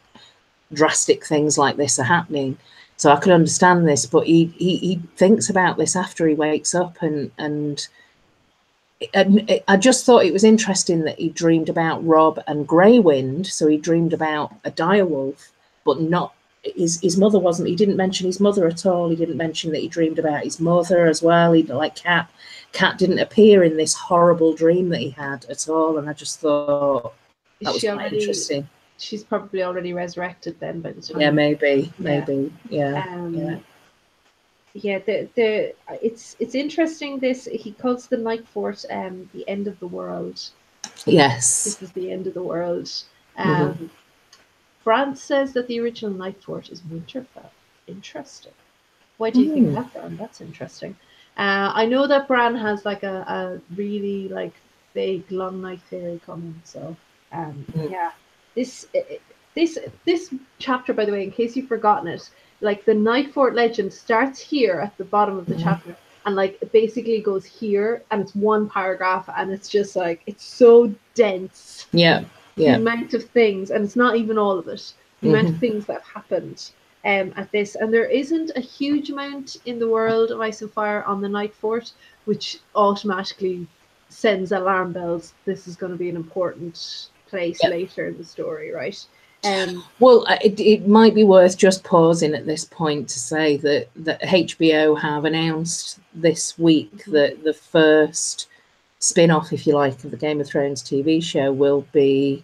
drastic things like this are happening. So I could understand this, but he thinks about this after he wakes up, and I just thought it was interesting that he dreamed about Robb and Grey Wind. So he dreamed about a dire wolf, but not his mother. Wasn't, he didn't mention his mother at all. He didn't mention that he dreamed about his mother as well. He, like Cat didn't appear in this horrible dream that he had at all, and I just thought that was quite interesting. She's probably already resurrected then by the time. Yeah, maybe. It's interesting. This, he calls the Night Fort the end of the world. Yes, this is the end of the world. Bran says that the original Night Fort is Winterfell. Interesting. Why do you think that, Bran? That's interesting. I know that Bran has like a really like big long night theory coming. So yeah. This chapter, by the way, in case you've forgotten it, like the Night Fort legend starts here at the bottom of the chapter, and like it basically goes here, and it's one paragraph, and it's just like, it's so dense. The amount of things, and it's not even all of it. The amount of things that have happened at this, and there isn't a huge amount in the world of Ice and Fire on the Night Fort, which automatically sends alarm bells. This is going to be an important place later in the story, right? Well, it might be worth just pausing at this point to say that HBO have announced this week that the first spin-off, if you like, of the Game of Thrones TV show will be,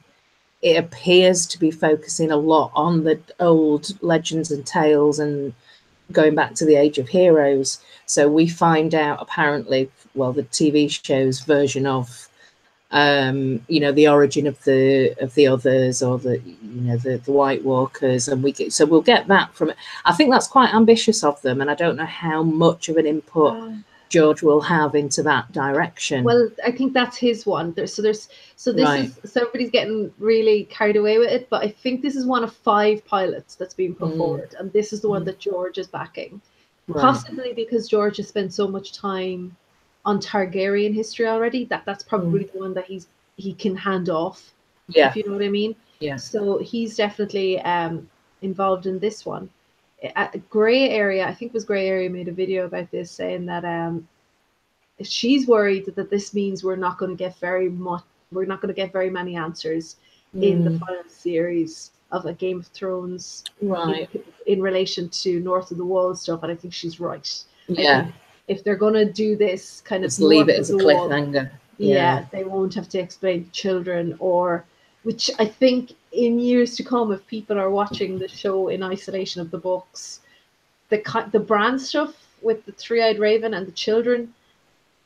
it appears to be focusing a lot on the old legends and tales and going back to the Age of Heroes. So we find out, apparently, well, the TV show's version of you know, the origin of the others, or the White Walkers, and we'll get that from it. I think that's quite ambitious of them, and I don't know how much of an input George will have into that direction. Well, I think that's his one. So everybody's getting really carried away with it, but I think this is one of 5 pilots that's being put forward, and this is the one that George is backing, possibly because George has spent so much time on Targaryen history already, that's probably the one that he can hand off, if you know what I mean. Yeah. So he's definitely involved in this one. Grey Area, I think it was Grey Area, made a video about this, saying that she's worried that this means we're not going to get very many answers in the final series of a Game of Thrones, right, in relation to North of the Wall stuff. And I think she's right. yeah. I think if they're going to do this kind of just leave it North as a of the Wall, cliffhanger. yeah, they won't have to explain to children, or which I think in years to come, if people are watching the show in isolation of the books, the Bran stuff with the three-eyed raven and the children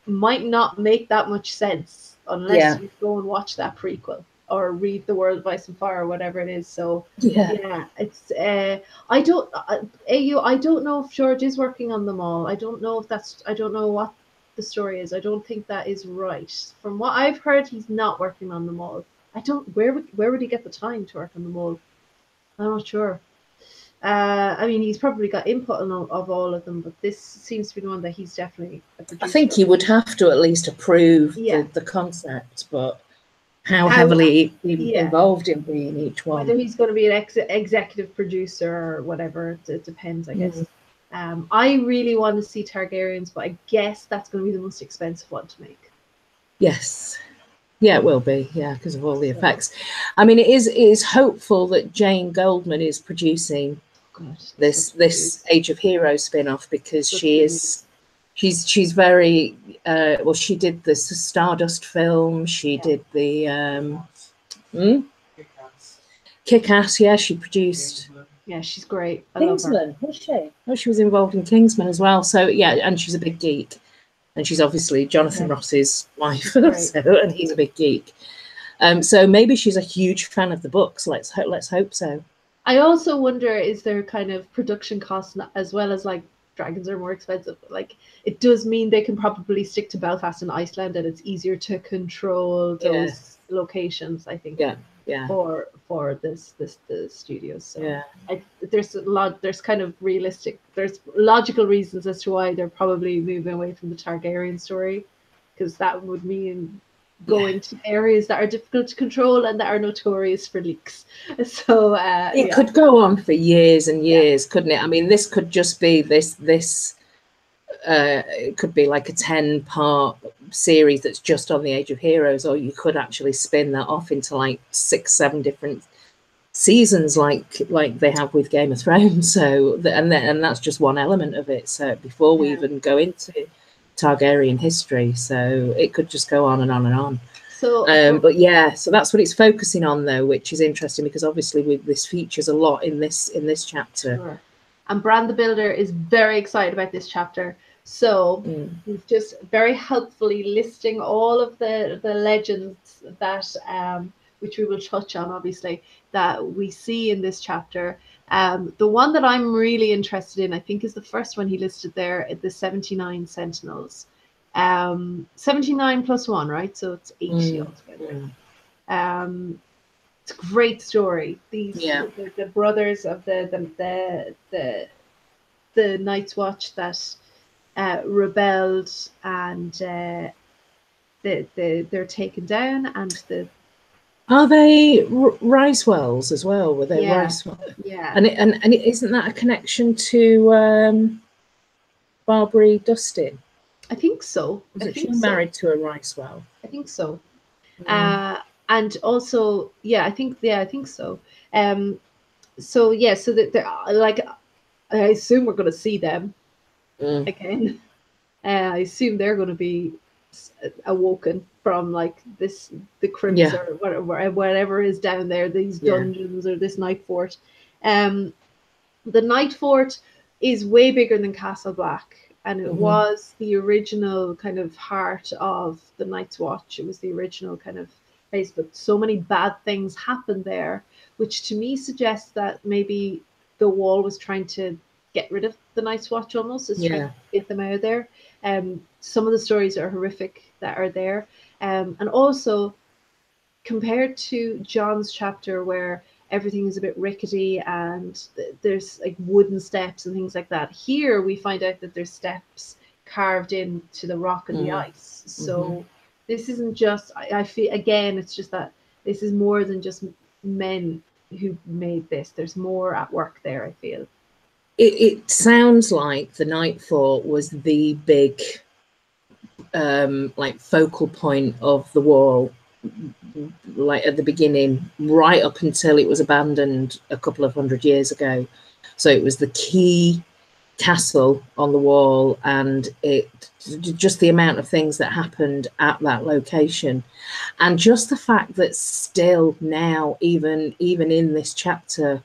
might not make that much sense unless you go and watch that prequel or read The World of Ice and Fire or whatever it is. So yeah, it's I don't know if George is working on them all. I don't know what the story is. I don't think that is right. From what I've heard, he's not working on them all. Where would he get the time to work on them all? I'm not sure. I mean, he's probably got input on of all of them, but this seems to be the one that he's definitely a producer. I think he would have to at least approve the concept, but how heavily involved in being each one. Whether he's going to be an executive producer or whatever, it depends, I guess. I really want to see Targaryens, but I guess that's going to be the most expensive one to make. Yes. Yeah, it will be, because of all the effects. I mean, it is hopeful that Jane Goldman is producing this Age of Heroes spin-off, because she's very well, she did the Stardust film, she did the Kick-Ass, she produced. Yeah, she's great. Kingsman, was she? Oh, she was involved in Kingsman as well. So and she's a big geek. And she's obviously Jonathan Ross's wife, and he's a big geek. So maybe she's a huge fan of the books. Let's hope so. I also wonder, is there kind of production costs as well as like dragons are more expensive? Like, it does mean they can probably stick to Belfast and Iceland, and it's easier to control those locations, I think. For the studios. So there's kind of there's logical reasons as to why they're probably moving away from the Targaryen story, because that would mean going to areas that are difficult to control and that are notorious for leaks. So it could go on for years and years, couldn't it? I mean, this could just be this it could be like a 10-part series that's just on the Age of Heroes, or you could actually spin that off into like 6-7 different seasons, like they have with Game of Thrones. So and that's just one element of it. So before we even go into Targaryen history, so it could just go on and on and on. So but so that's what it's focusing on, though, which is interesting, because obviously this features a lot in this chapter. Sure. And Bran the Builder is very excited about this chapter. So he's just very helpfully listing all of the legends that which we will touch on, obviously, that we see in this chapter. The one that I'm really interested in, I think, is the first one he listed there, the 79 Sentinels. 79 plus 1, right? So it's 80 altogether. It's a great story. These the brothers of the Night's Watch that rebelled, and they're taken down, and are they Ricewells as well? Were they Ricewells? Yeah. And isn't that a connection to Barbary Dustin? I think so. Was she married to a Ricewell? I think so. And also, I think so. So that like, I assume we're going to see them again. I assume they're going to be awoken from like the crypts or whatever is down there, these dungeons or this night fort. The night fort is way bigger than Castle Black, and it was the original kind of heart of the Night's Watch. It was the original kind of place, but so many bad things happened there, which to me suggests that maybe the Wall was trying to get rid of the Night's Watch, almost, is trying to get them out of there. Some of the stories are horrific that are there, and also compared to John's chapter, where everything is a bit rickety and there's like wooden steps and things like that, here we find out that there's steps carved into the rock and the ice. So this isn't just, I feel, again, it's just that this is more than just men who made this. There's more at work there, I feel. It sounds like the Nightfall was the big like focal point of the wall, like at the beginning, right up until it was abandoned a couple of 100 years ago. So it was the key castle on the wall, and it just the amount of things that happened at that location, and just the fact that still now, even in this chapter,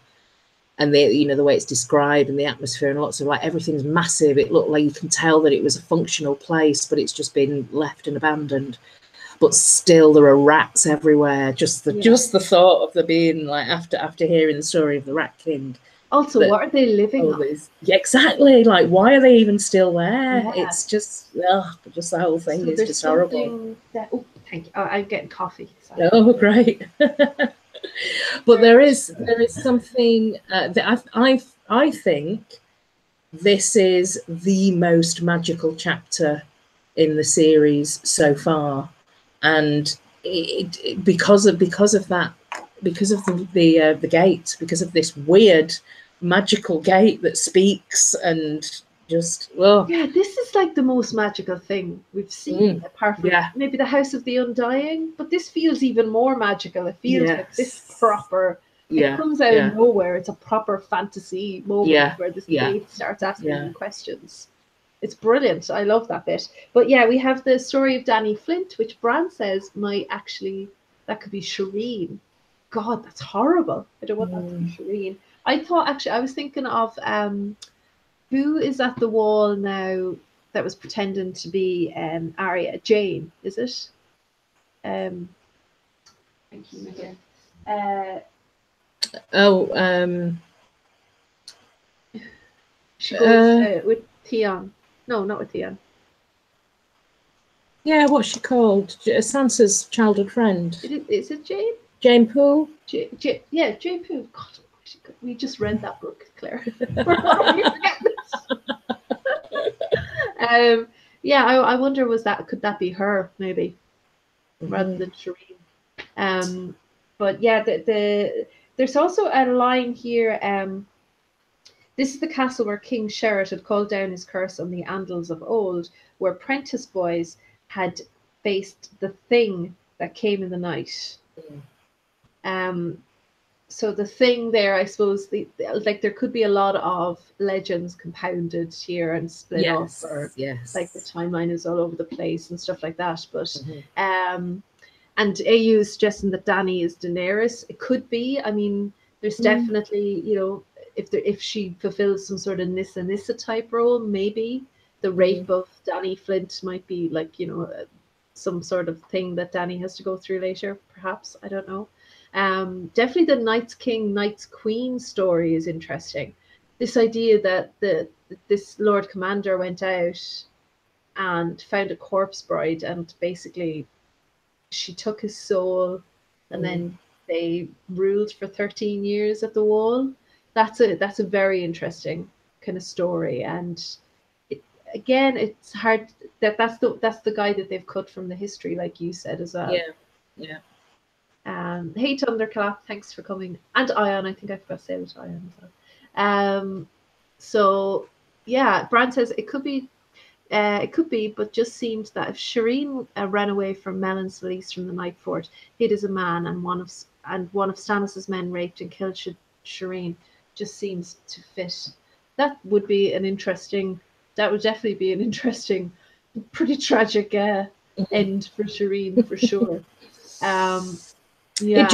and the way it's described and the atmosphere and lots of like everything's massive. It looked like you can tell that it was a functional place, but it's just been left and abandoned. But still, there are rats everywhere. Just the thought of there being like after hearing the story of the Rat King. Also, what are they living on? Yeah, exactly. Like, why are they even still there? Yeah. It's just the whole thing is just horrible. Thank you. Oh, I'm getting coffee. Sorry. Oh, great. But there is something that I think this is the most magical chapter in the series so far, and because of that, because of the gate, because of this weird magical gate that speaks and just yeah, this is like the most magical thing we've seen, apart from maybe the House of the Undying, but this feels even more magical. It feels like this proper, it comes out of nowhere. It's a proper fantasy moment where this gate starts asking you questions. It's brilliant. I love that bit. But yeah, we have the story of Dany Flint, which Bran says that could be Shireen. God, that's horrible. I don't want that to be Shireen. I was thinking of who is at the wall now that was pretending to be Arya? Jane, is it? Thank you again. She goes with Theon. No, not with Theon. Yeah, what's she called? Sansa's childhood friend. Is it Jane? Jane Poole? Yeah, Jane Poole. God, we just read that book, Claire. Yeah, I wonder, could that be her maybe, rather than Shireen? But yeah, there's also a line here. This is the castle where King Sherrod had called down his curse on the Andals of old, where prentice boys had faced the thing that came in the night. So the thing there, I suppose, like there could be a lot of legends compounded here and split up, or like the timeline is all over the place and stuff like that. But and AU is suggesting that Dany is Daenerys. It could be. I mean, there's definitely, if she fulfills some sort of Nissa type role, maybe the rape of Dany Flint might be like, some sort of thing that Dany has to go through later, perhaps. I don't know. Definitely the Night's King, Night's Queen story is interesting. This idea that this Lord Commander went out and found a corpse bride, and basically she took his soul, and then they ruled for 13 years at the wall. That's a very interesting kind of story, and again, it's hard that's the guy that they've cut from the history, like you said as well. Yeah. Hey Thunderclap, thanks for coming. And Ion, I think I forgot to say it to Ion as well. So yeah, Bran says it could be, but just seemed that if Shireen ran away from Melon's release from the Night Fort, hid as a man, and one of Stannis's men raped and killed Shireen, just seems to fit. That would be an interesting. That would definitely be an interesting, pretty tragic end for Shireen for sure. Yeah,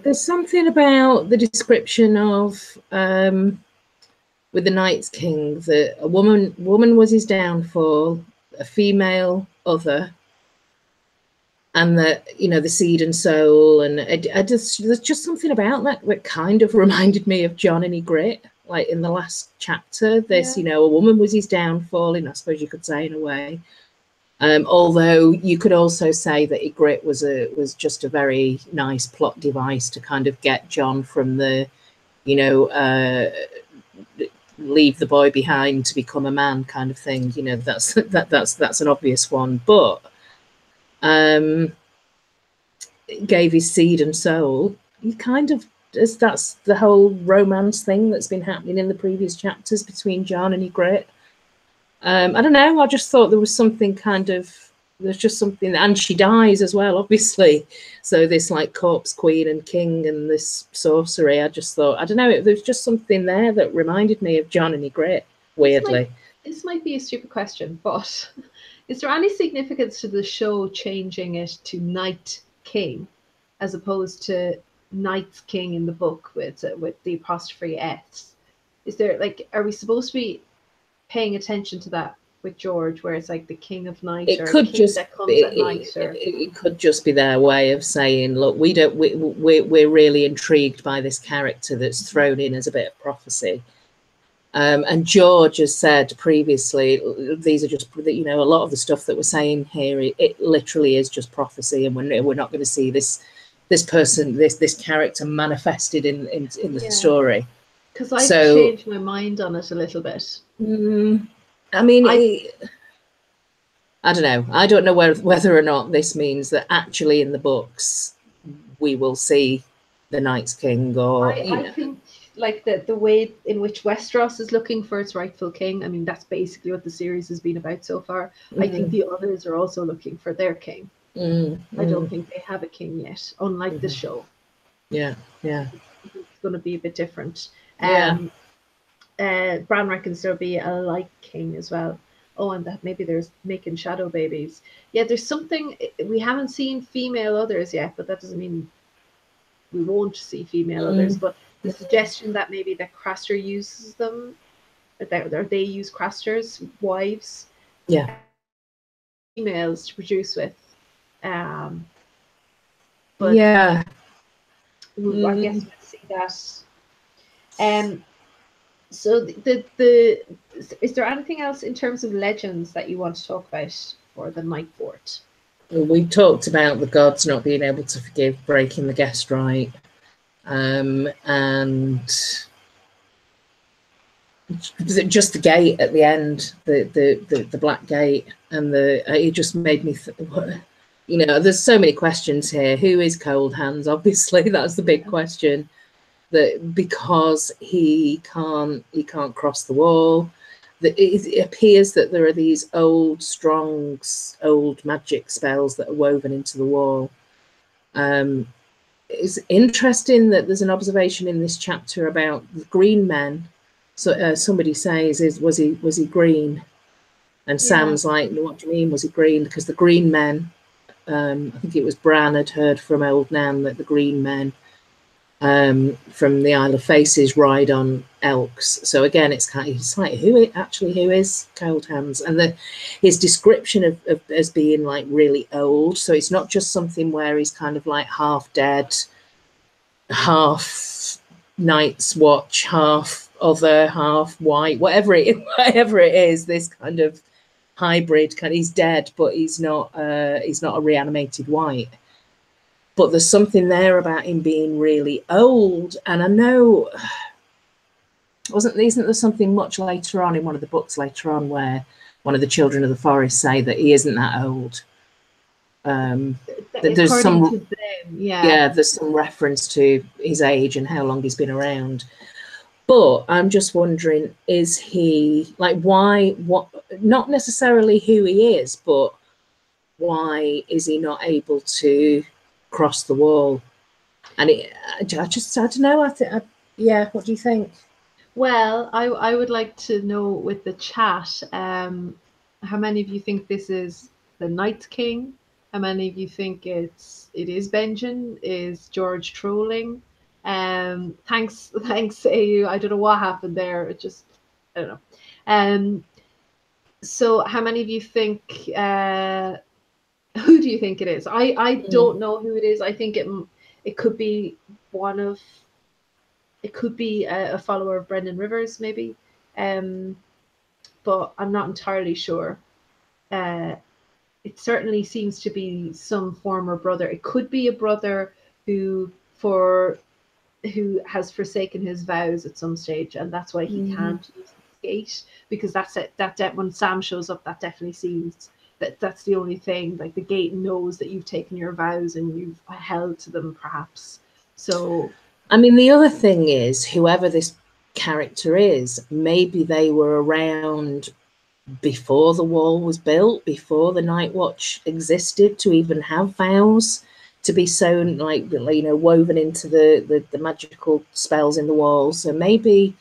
there's something about the description of with the Night's King that a woman was his downfall, a female other, and that the seed and soul, and there's just something about that kind of reminded me of Jon and Ygritte, like in the last chapter. This a woman was his downfall, I suppose you could say, in a way. Although you could also say that Ygritte was just a very nice plot device to kind of get Jon from the, leave the boy behind to become a man kind of thing. That's an obvious one, but gave his seed and soul, he kind of, as that's the whole romance thing that's been happening in the previous chapters between Jon and Ygritte. I don't know. I just thought there was something kind of, there's just something, and she dies as well, obviously. So this like corpse queen and king and this sorcery, I just thought, I don't know, there's just something there that reminded me of Jon and Ygritte, weirdly. This might be a stupid question, but is there any significance to the show changing it to Night King as opposed to Night's King in the book with the apostrophe S? Is there, like, are we supposed to be paying attention to that with George, where it's like the King of Night, it or could the king just that comes at night, or it could just be their way of saying, look, we're really intrigued by this character that's thrown in as a bit of prophecy. And George has said previously, these are just, you know, a lot of the stuff that we're saying here, it literally is just prophecy, and we're not going to see this person, this character manifested in the story. Because I've changed my mind on it a little bit. I mean, I don't know. I don't know whether or not this means that actually in the books we will see the Night's King, or I think like the way in which Westeros is looking for its rightful king. I mean, that's basically what the series has been about so far. I think the others are also looking for their king. I don't think they have a king yet, unlike the show. Yeah. It's going to be a bit different. Bran reckons there'll be a light king as well. Oh, and that maybe there's making shadow babies. Yeah, there's something, we haven't seen female others yet, but that doesn't mean we won't see female others. But the suggestion that maybe that Craster uses them, or they use Craster's wives, females to produce with. But I guess we'll see that. So is there anything else in terms of legends that you want to talk about for the Night Fort? We talked about the gods not being able to forgive breaking the guest right, and just the gate at the end, the black gate, and it just made me you know, there's so many questions here. Who is Cold Hands? Obviously, that's the big question. That because he can't cross the wall, that it appears that there are these old magic spells that are woven into the wall. It's interesting that there's an observation in this chapter about the green men. So somebody says, was he green? And Sam's like, what do you mean, was he green? Because the green men, I think it was Bran had heard from old Nan that the green men from the Isle of Faces ride on elks. So again, it's like who is Cold Hands? And his description of as being like really old. So it's not just something where he's kind of like half dead, half Night's Watch, half other, half white, whatever it is. This kind of hybrid kind. He's dead, but he's not a reanimated white. But there's something there about him being really old. And I know, isn't there something much later on in one of the books later on where one of the children of the forest say that he isn't that old? There's some, there's some reference to his age and how long he's been around. But I'm just wondering, is he, like, not necessarily who he is, but why is he not able to cross the wall? And I don't know. What do you think? Well, I would like to know with the chat, how many of you think this is the Night King? How many of you think it is Benjen? Is George trolling? Thanks, AU. I don't know what happened there. It just, I don't know. So how many of you think, who do you think it is? I don't know who it is. I think it could be it could be a follower of Brendan Rivers, maybe. But I'm not entirely sure. It certainly seems to be some former brother. It could be a brother who has forsaken his vows at some stage, and that's why he can't use the gate, because that's it. When Sam shows up, that definitely seems that's the only thing. Like, the gate knows that you've taken your vows and you've held to them, perhaps. So, I mean, the other thing is, whoever this character is, maybe they were around before the wall was built, before the Night Watch existed, to even have vows to be sewn, like, you know, woven into the magical spells in the walls. So maybe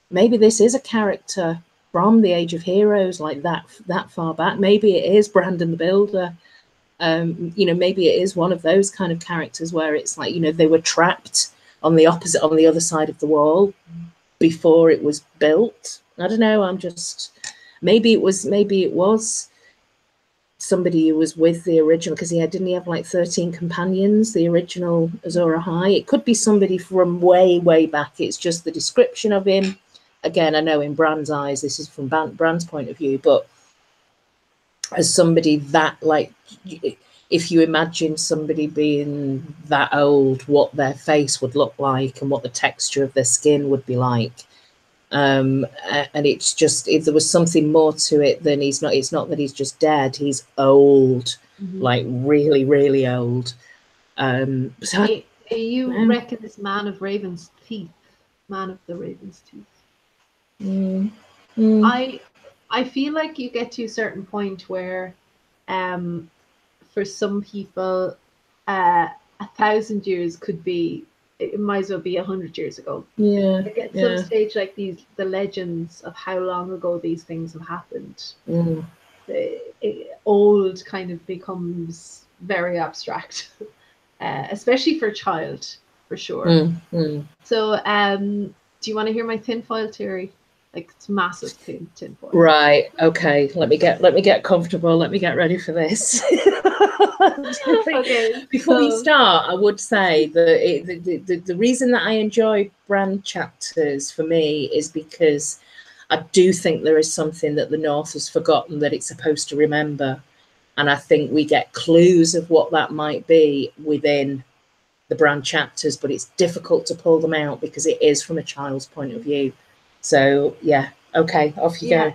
this is a character from the Age of Heroes, like that far back. Maybe it is Brandon the Builder. You know, maybe it is one of those kind of characters where it's like, you know, they were trapped on the other side of the wall before it was built. I don't know. I'm just, maybe it was somebody who was with the original, because didn't he have like 13 companions, the original Azor Ahai? It could be somebody from way back. It's just the description of him. Again, I know in Bran's eyes, this is from Bran's point of view, but as somebody that, like, if you imagine somebody being that old, what their face would look like and what the texture of their skin would be like. And it's just, if there was something more to it than it's not that he's just dead, he's old, like really old. So you reckon this man of the Raven's teeth? I feel like you get to a certain point where, for some people, 1,000 years could be, it might as well be 100 years ago. Yeah. Like at some stage, like the legends of how long ago these things have happened, old kind of becomes very abstract, especially for a child, for sure. So, do you want to hear my tinfoil theory? Like, it's massive tinfoil. Right. Okay. Let me get comfortable. Let me get ready for this. Okay. Before we start, I would say that the reason that I enjoy Bran chapters, for me, is because I do think there is something that the North has forgotten that it's supposed to remember, and I think we get clues of what that might be within the Bran chapters, but it's difficult to pull them out because it is from a child's point of view. So yeah, okay, off you go.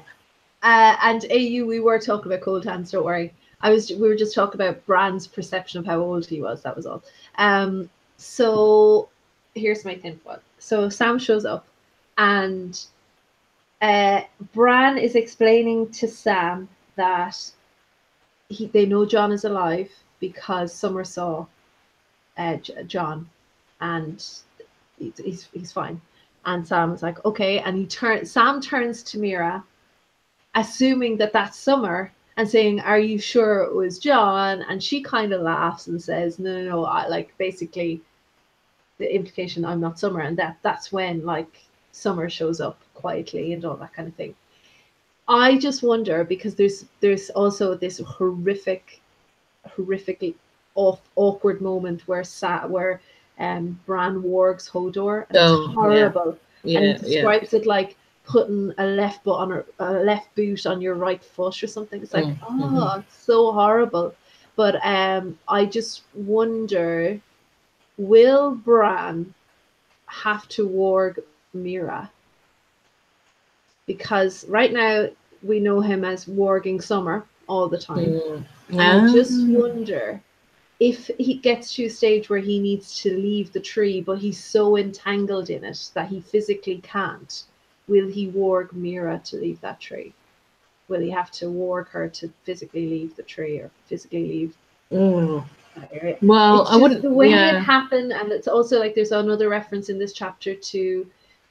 And AU, we were talking about cold hands, don't worry. We were just talking about Bran's perception of how old he was, that was all. So here's my tinfoil. So Sam shows up and Bran is explaining to Sam that they know Jon is alive because Summer saw Jon, and he's fine. And Sam was like, okay. And Sam turns to Mira, assuming that that's Summer, and saying, are you sure it was Jon? And she kind of laughs and says, no, like, basically the implication, I'm not Summer. And that's when, like, Summer shows up quietly and all that kind of thing. I just wonder, because there's also this horrifically awkward moment where Bran wargs Hodor, and it's horrible. Yeah. And he describes it like putting a left boot on your right foot or something. It's like, it's so horrible. But I just wonder, will Bran have to warg Mira? Because right now we know him as warging Summer all the time. And I just wonder if he gets to a stage where he needs to leave the tree, but he's so entangled in it that he physically can't, will he warg Mira to leave that tree? Will he have to warg her to physically leave the tree, or physically leave that area? Well, I wouldn't. The way it happened, and it's also like there's another reference in this chapter to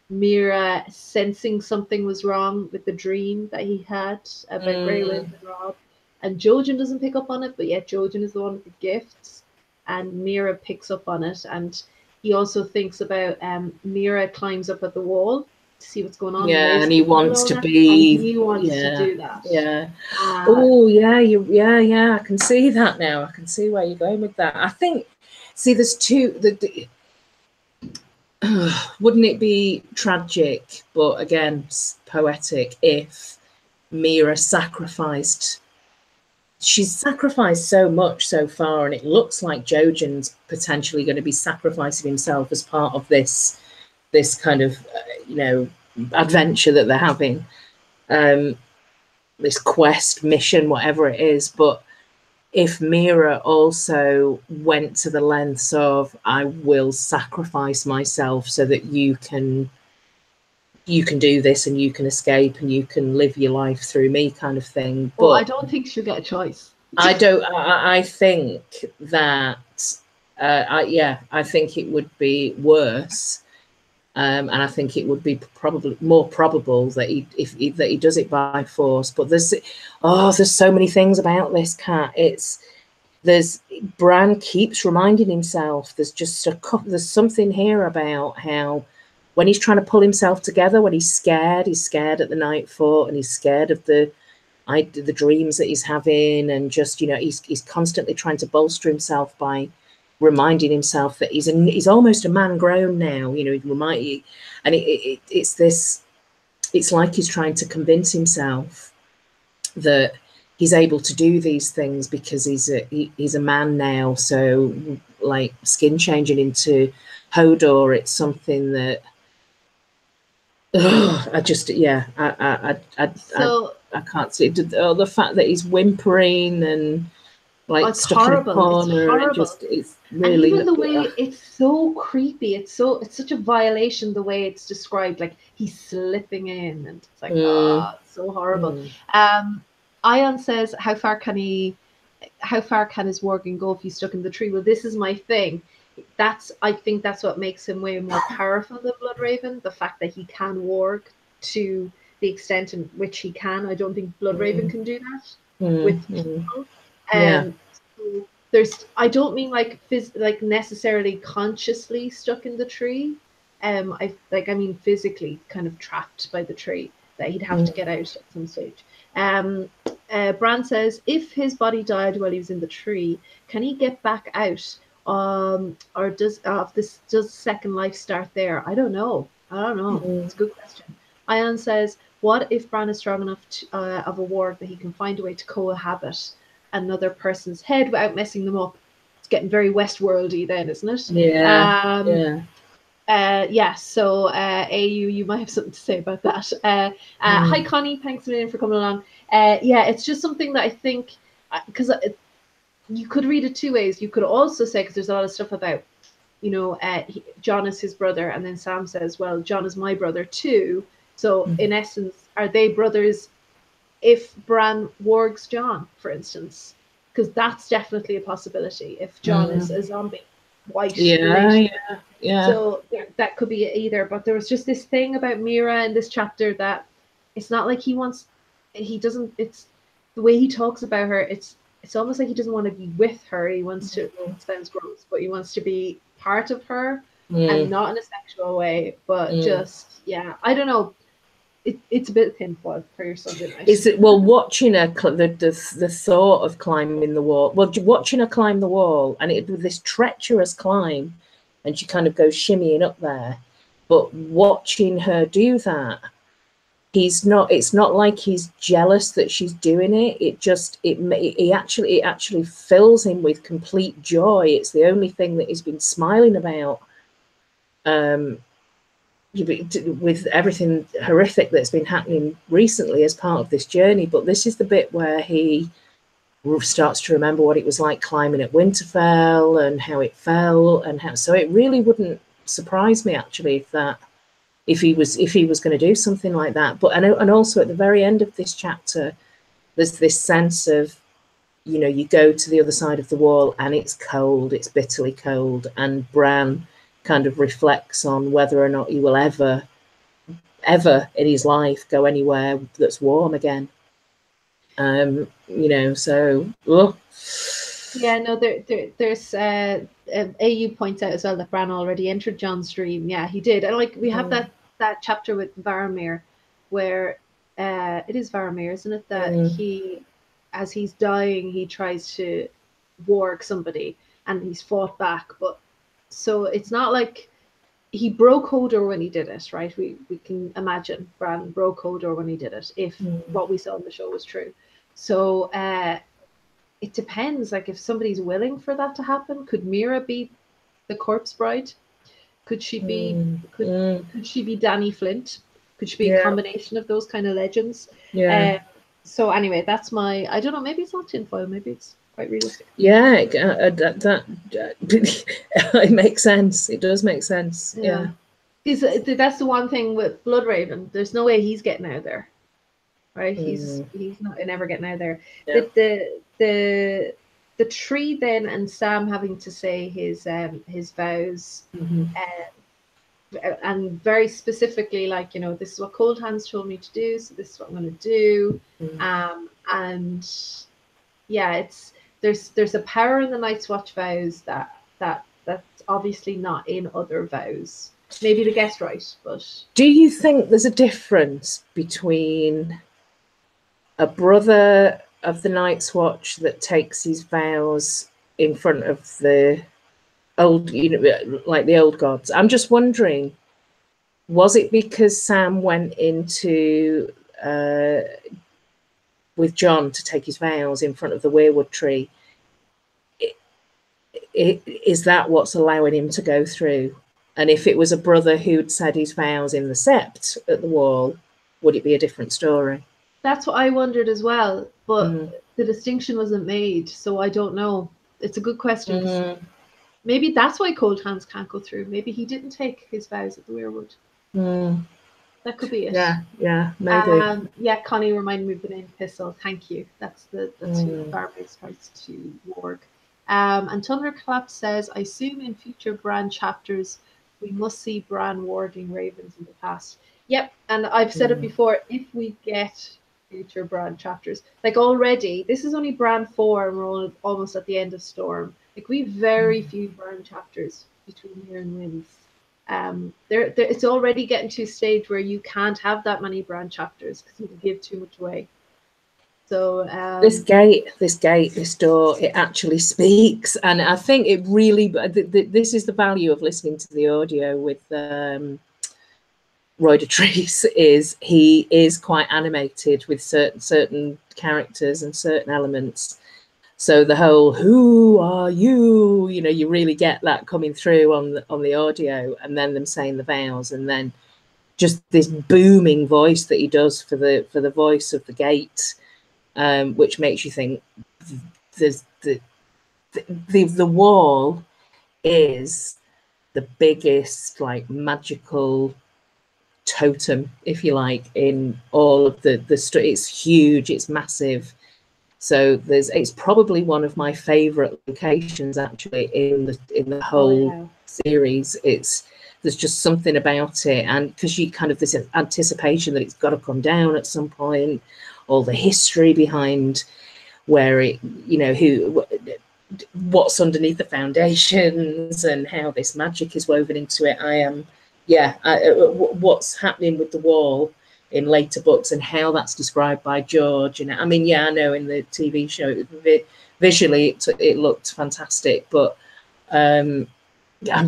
Mira sensing something was wrong with the dream that he had about Grey Wind and Robb. And Jojen doesn't pick up on it, but yet Jojen is the one with the gifts, and Mira picks up on it. And he also thinks about Mira climbs up at the wall to see what's going on. Yeah, and he wants to be. And he wants to do that. Yeah. Yeah. I can see that now. I can see where you're going with that. I think. See, there's two. Wouldn't it be tragic, but again poetic, if Mira sacrificed? She's sacrificed so much so far, and it looks like Jojen's potentially going to be sacrificing himself as part of this kind of adventure that they're having, this quest, mission, whatever it is. But if Mira also went to the lengths of, I will sacrifice myself so that you can do this and you can escape and you can live your life through me, kind of thing. Well, But I don't think she'll get a choice. I think that I think it would be worse. And I think it would be probably more probable that he does it by force. But there's so many things about this cat. Bran keeps reminding himself. There's something here about how when he's trying to pull himself together, when he's scared at the night fort, and he's scared of the dreams that he's having, and just he's constantly trying to bolster himself by reminding himself that he's almost a man grown now. And it's like he's trying to convince himself that he's able to do these things because he's a man now. So like skin changing into Hodor, it's something that I can't see it. The fact that he's whimpering and like it's stuck horrible. in a corner, it's really, and even the way it's so creepy. It's such a violation the way it's described. Like he's slipping in, and it's like it's so horrible. Ion says, how far can his warging go if he's stuck in the tree? Well, this is my thing. I think that's what makes him way more powerful than Bloodraven. The fact that he can warg to the extent in which he can. I don't think Bloodraven can do that with people. So I don't mean like necessarily consciously stuck in the tree. I mean physically kind of trapped by the tree that he'd have to get out at some stage. Bran says, if his body died while he was in the tree, can he get back out? Or does second life start there? I don't know. It's a good question. Ion says, what if Bran is strong enough of a warg that he can find a way to cohabit another person's head without messing them up? It's getting very Westworldy then, isn't it? So AU, you might have something to say about that. Hi Connie, thanks a million for coming along. It's just something that I think, because you could read it two ways. You could also say, because there's a lot of stuff about, Jon is his brother, and then Sam says, well, Jon is my brother too. So in essence, are they brothers if Bran wargs Jon, for instance? Because that's definitely a possibility if Jon is a zombie, white. So that could be either. But there was just this thing about Mira in this chapter that it's not like it's the way he talks about her, it's almost like he doesn't want to be with her. He wants to, it sounds gross, but he wants to be part of her, and not in a sexual way, but just, I don't know. It's a bit tinfoil for your Sunday night. Is it, well, watching her, the thought of climbing the wall, watching her climb the wall, and it with this treacherous climb, and she kind of goes shimmying up there, but watching her do that, it's not like he's jealous that she's doing it. It actually fills him with complete joy. It's the only thing that he's been smiling about, with everything horrific that's been happening recently as part of this journey. But this is the bit where he starts to remember what it was like climbing at Winterfell and how it felt, and how, so it really wouldn't surprise me actually if he was going to do something like that. But and also at the very end of this chapter, there's this sense of, you go to the other side of the wall and it's cold, it's bitterly cold, and Bran kind of reflects on whether or not he will ever in his life go anywhere that's warm again. So there's AU points out as well that Bran already entered Jon's dream. Yeah, he did. And we have that chapter with Varamir where it is Varamir, isn't it, that he, as he's dying, he tries to warg somebody and he's fought back, but so it's not like he broke Hodor when he did it, right? We can imagine Bran broke Hodor when he did it, if what we saw in the show was true. So it depends. Like, if somebody's willing for that to happen, could Mira be the corpse bride? Could she be? Could she be Dany Flint? Could she be a combination of those kind of legends? So anyway, that's my. I don't know. Maybe it's not tinfoil. Maybe it's quite realistic. Yeah, it makes sense. It does make sense. Yeah. That's the one thing with Bloodraven. There's no way he's getting out of there, right? He's not ever getting out of there. Yeah. The tree then, and Sam having to say his vows, and very specifically, like, you know, this is what Cold Hands told me to do, so this is what I'm going to do. And yeah, it's there's a power in the Night's Watch vows that's obviously not in other vows. Maybe the guest right, but do you think there's a difference between a brother of the Night's Watch that takes his vows in front of the old, you know, like the old gods? I'm just wondering, was it because Sam went into with John to take his vows in front of the weirwood tree? Is that what's allowing him to go through? And if it was a brother who'd said his vows in the sept at the wall, would it be a different story? That's what I wondered as well, but the distinction wasn't made, so I don't know. It's a good question. Maybe that's why Cold Hands can't go through. Maybe he didn't take his vows at the weirwood. That could be it. Yeah, maybe. Yeah, Connie reminded me of the name Pistol. Thank you. That's who Barmaid is supposed to warg. And Thunderclap says, I assume in future Bran chapters we must see Bran warding ravens in the past. Yep, and I've said it before, if we get future Bran chapters, like already, this is only Bran 4 and we're almost at the end of Storm. Like, we have very few Bran chapters between here and Winds. It's already getting to a stage where you can't have that many Bran chapters because you give too much away. So this door, it actually speaks, and I think it really. This is the value of listening to the audio with Roy Dotrice. Is he is quite animated with certain characters and certain elements. So the whole "Who are you?" You know, you really get that coming through on the audio, and then them saying the vows, and then just this booming voice that he does for the voice of the gate. Which makes you think there's the wall is the biggest, like, magical totem, if you like, in all of the it's huge, it's massive. So it's probably one of my favorite locations actually in the whole series. There's just something about it, and because you kind of this anticipation that it's got to come down at some point. All the history behind where it, you know, what's underneath the foundations and how this magic is woven into it. What's happening with the wall in later books and how that's described by George. And I mean, I know in the TV show, visually it looked fantastic, but I'm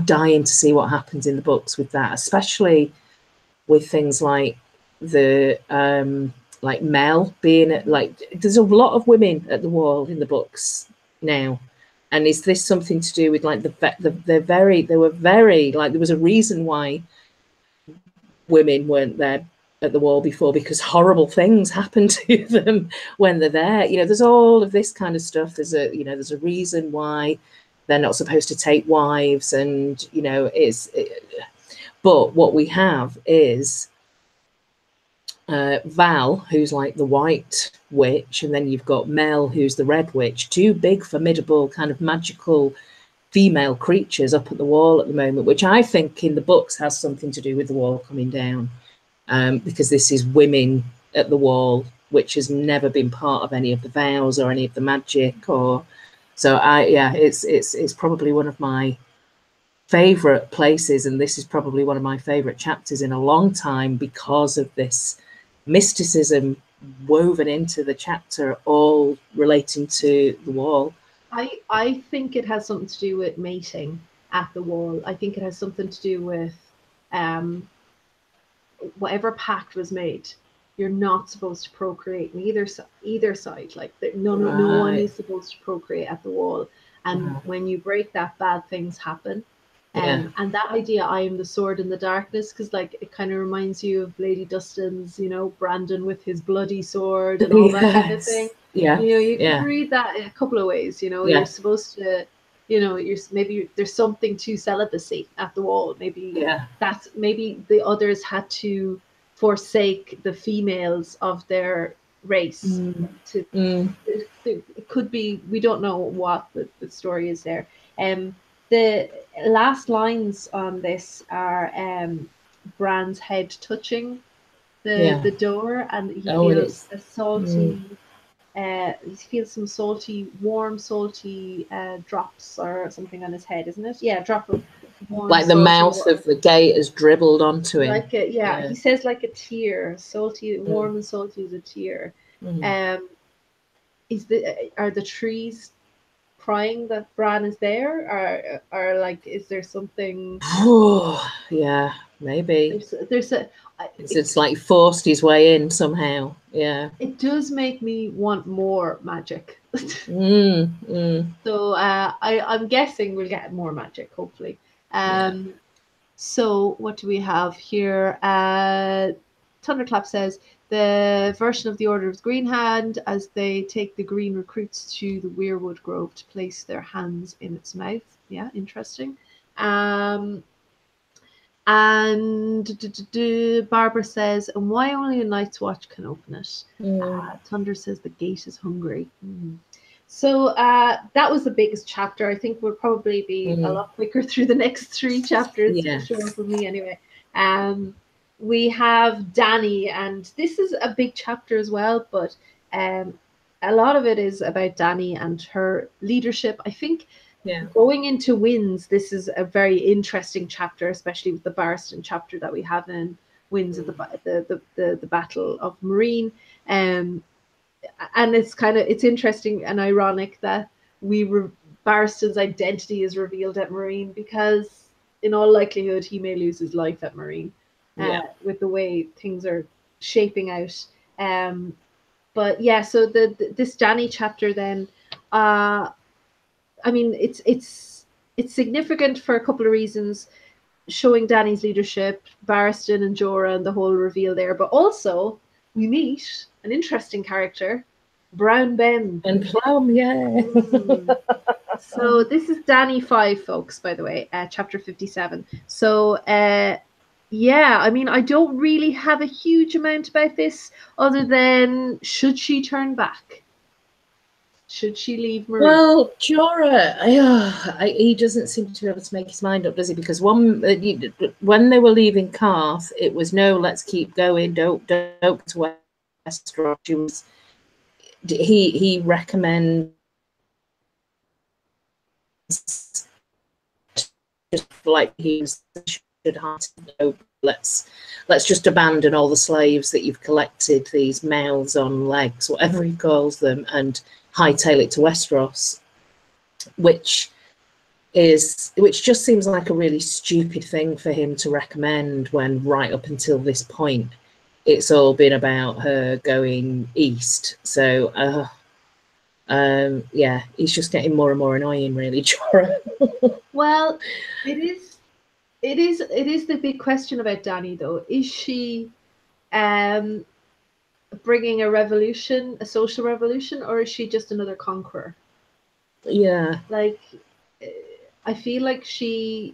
dying to see what happens in the books with that, especially with things like like Mel being there's a lot of women at the wall in the books now, and is this something to do with like they were very like there was a reason why women weren't there at the wall before, because horrible things happen to them when they're there. You know, there's all of this kind of stuff. There's a reason why they're not supposed to take wives, and you know but what we have is Val, who's like the white witch, and then you've got Mel, who's the red witch, two big formidable kind of magical female creatures up at the wall at the moment, which I think in the books has something to do with the wall coming down, because this is women at the wall, which has never been part of any of the vows or any of the magic. Or so it's probably one of my favorite places, and this is probably one of my favorite chapters in a long time because of this mysticism woven into the chapter, all relating to the wall. I think it has something to do with mating at the wall. I think it has something to do with whatever pact was made. You're not supposed to procreate in either side. Like no one is supposed to procreate at the wall. And when you break that, bad things happen. Yeah. And that idea, I am the sword in the darkness, because like it kind of reminds you of Lady Dustin's, you know, Brandon with his bloody sword and all that kind of thing. Yeah. You know, you Yeah. can read that in a couple of ways. You know, Yeah. you're supposed to, you know, maybe there's something to celibacy at the wall. Maybe maybe the others had to forsake the females of their race it could be, we don't know what the story is there. The last lines on this are Bran's head touching the door, and he feels a salty he feels some warm salty drops or something on his head, isn't it? Yeah, a drop of warm, like the mouth water of the gate has dribbled onto him. Like he says like a tear, salty, warm and salty as a tear. Are the trees crying that Bran is there, or like, is there something? Yeah, maybe there's it's like forced his way in somehow. Yeah, it does make me want more magic. So I'm guessing we'll get more magic, hopefully. So what do we have here? Thunderclap says the version of the Order of Green Hand, as they take the green recruits to the Weirwood Grove to place their hands in its mouth. Yeah, interesting. And Barbara says, and why only a Night's Watch can open it? Thunder says the gate is hungry. So that was the biggest chapter. I think we'll probably be a lot quicker through the next 3 chapters, for sure, for me anyway. We have Dany, and this is a big chapter as well, but a lot of it is about Dany and her leadership. I think going into Winds, this is a very interesting chapter, especially with the Barristan chapter that we have in Winds of the Battle of Meereen. And it's interesting and ironic that Barristan's identity is revealed at Meereen, because in all likelihood he may lose his life at Meereen with the way things are shaping out. But yeah, so this Dany chapter then, I mean, it's significant for a couple of reasons, showing Dany's leadership, Barristan and Jorah and the whole reveal there, but also we meet an interesting character, Brown Ben. And Plum, So this is Dany 5, folks, by the way, chapter 57. So I mean, I don't really have a huge amount about this, other than, should she turn back? Should she leave Meereen? Well, Jorah, he doesn't seem to be able to make his mind up, does he? Because when they were leaving Karth, it was no, let's keep going, don't to Westeros. He recommends just like he should have to go. Let's just abandon all the slaves that you've collected, these mouths on legs, whatever he calls them, and hightail it to Westeros, which just seems like a really stupid thing for him to recommend, when right up until this point it's all been about her going east. So he's just getting more and more annoying, really, Jorah. Well, it is the big question about Dany, though. Is she bringing a revolution, a social revolution, or is she just another conqueror? Yeah. Like, I feel like this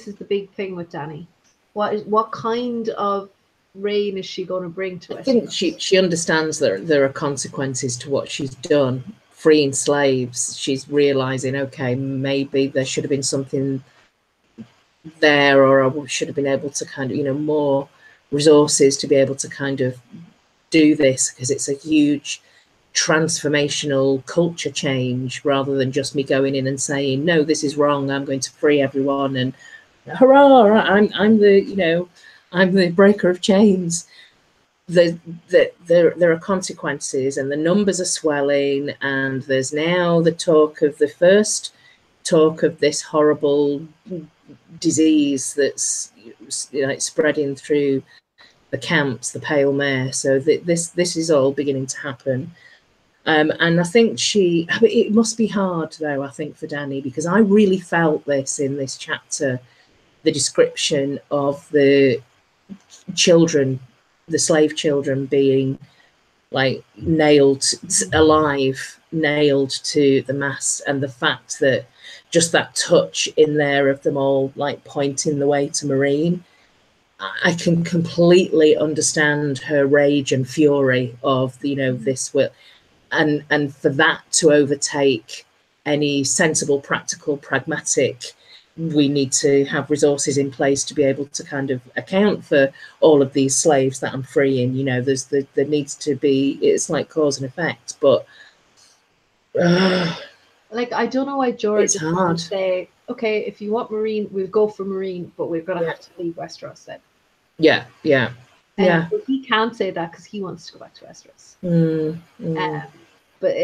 is the big thing with Dany. What kind of reign is she going to bring to us? I think she understands that there are consequences to what she's done. Freeing slaves, she's realizing, okay, maybe there should have been something there, or I should have been able to kind of, more resources to be able to kind of do this, because it's a huge transformational culture change, rather than just me going in and saying, no, this is wrong, I'm going to free everyone and hurrah, I'm the breaker of chains. There are consequences, and the numbers are swelling, and there's now the first talk of this horrible disease that's spreading through the camps, the Pale Mare. So this is all beginning to happen. And I think it must be hard though, I think, for Dany, because I really felt this in this chapter, the description of the children, the slave children being like nailed alive, nailed to the mast, and the fact that just that touch in there of them all like pointing the way to Meereen, I can completely understand her rage and fury of, you know, this will, and for that to overtake any sensible, practical, pragmatic, we need to have resources in place to be able to kind of account for all of these slaves that I'm freeing. You know, there needs to be, it's like cause and effect, but like, I don't know why George didn't say, okay, if you want Meereen, we'll go for Meereen, but we're going to have to leave Westeros then. Yeah. But he can't say that because he wants to go back to Westeros. But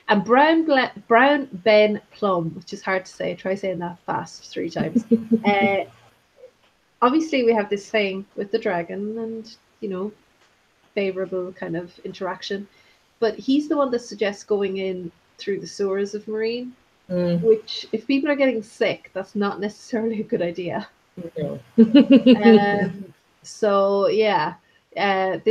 and Brown Ben Plum, which is hard to say. Try saying that fast 3 times. Obviously, we have this thing with the dragon, and you know, favorable kind of interaction. But he's the one that suggests going in through the sewers of Meereen, which, if people are getting sick, that's not necessarily a good idea. No. So yeah, I'm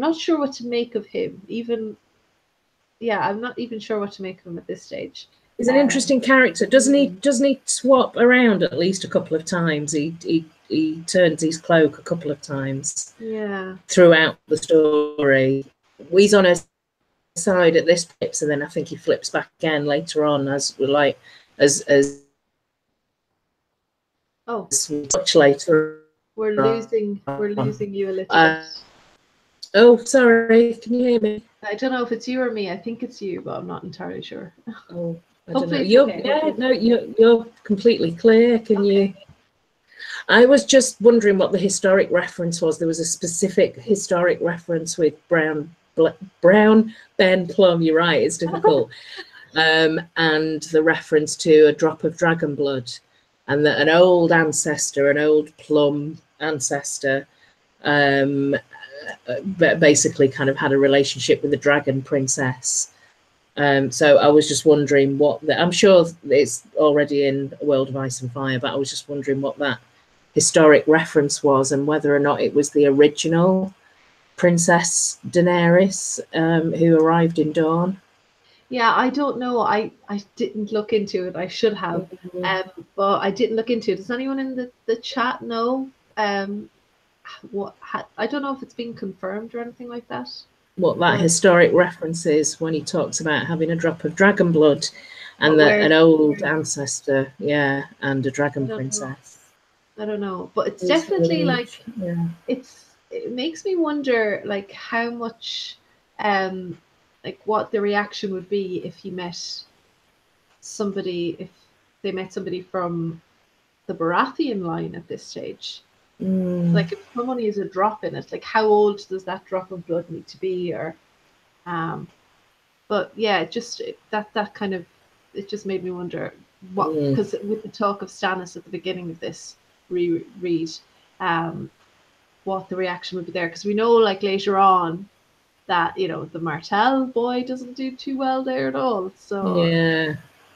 not sure what to make of him. I'm not even sure what to make of him at this stage. He's an interesting character. Doesn't he swap around at least a couple of times? He turns his cloak a couple of times. Yeah. Throughout the story. He's on his side at this point, and then I think he flips back again later on as much later. We're losing you a little bit. Oh, sorry. Can you hear me? I don't know if it's you or me. I think it's you, but I'm not entirely sure. Oh, I don't know. You're completely clear. Can you? I was just wondering what the historic reference was. There was a specific historic reference with Brown Ben Plum. You're right. It's difficult. And the reference to a drop of dragon blood, and that an old ancestor, an old Plum ancestor, basically kind of had a relationship with the dragon princess. So I was just wondering I'm sure it's already in World of Ice and Fire, but I was just wondering what that historic reference was, and whether or not it was the original Princess Daenerys who arrived in Dawn. Yeah, I don't know. I didn't look into it. I should have, but I didn't look into it. Does anyone in the chat know? I don't know if it's been confirmed or anything like that. What that historic reference is, when he talks about having a drop of dragon blood, and an old ancestor, and a dragon princess. I don't know, but it's definitely like it makes me wonder, like, how much like what the reaction would be if they met somebody from the Baratheon line at this stage. Like, if someone is a drop in it, like, how old does that drop of blood need to be? Or but yeah, it just made me wonder what, because with the talk of Stannis at the beginning of this reread, what the reaction would be there, because we know, like, later on that, you know, the Martell boy doesn't do too well there at all. So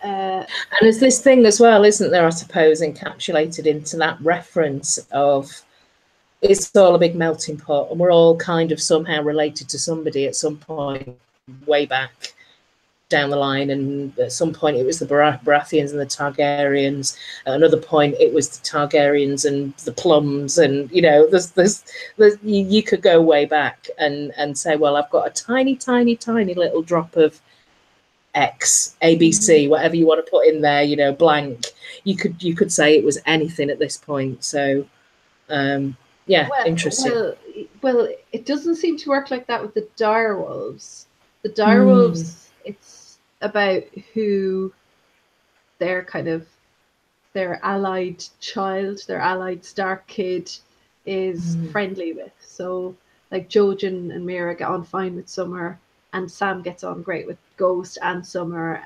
and there's this thing as well, isn't there, I suppose, encapsulated into that reference of it's all a big melting pot, and we're all kind of somehow related to somebody at some point way back down the line, and at some point it was the Baratheons and the Targaryens. At another point it was the Targaryens and the Plums, and you know, you could go way back and say, well, I've got a tiny little drop of X, ABC, whatever you want to put in there, you know, blank. You could say it was anything at this point. So interesting. Well, it doesn't seem to work like that with the direwolves. The direwolves, it's about who their allied child, their allied Stark kid is friendly with. So, like, Jojen and Mira get on fine with Summer, and Sam gets on great with Ghost and Summer.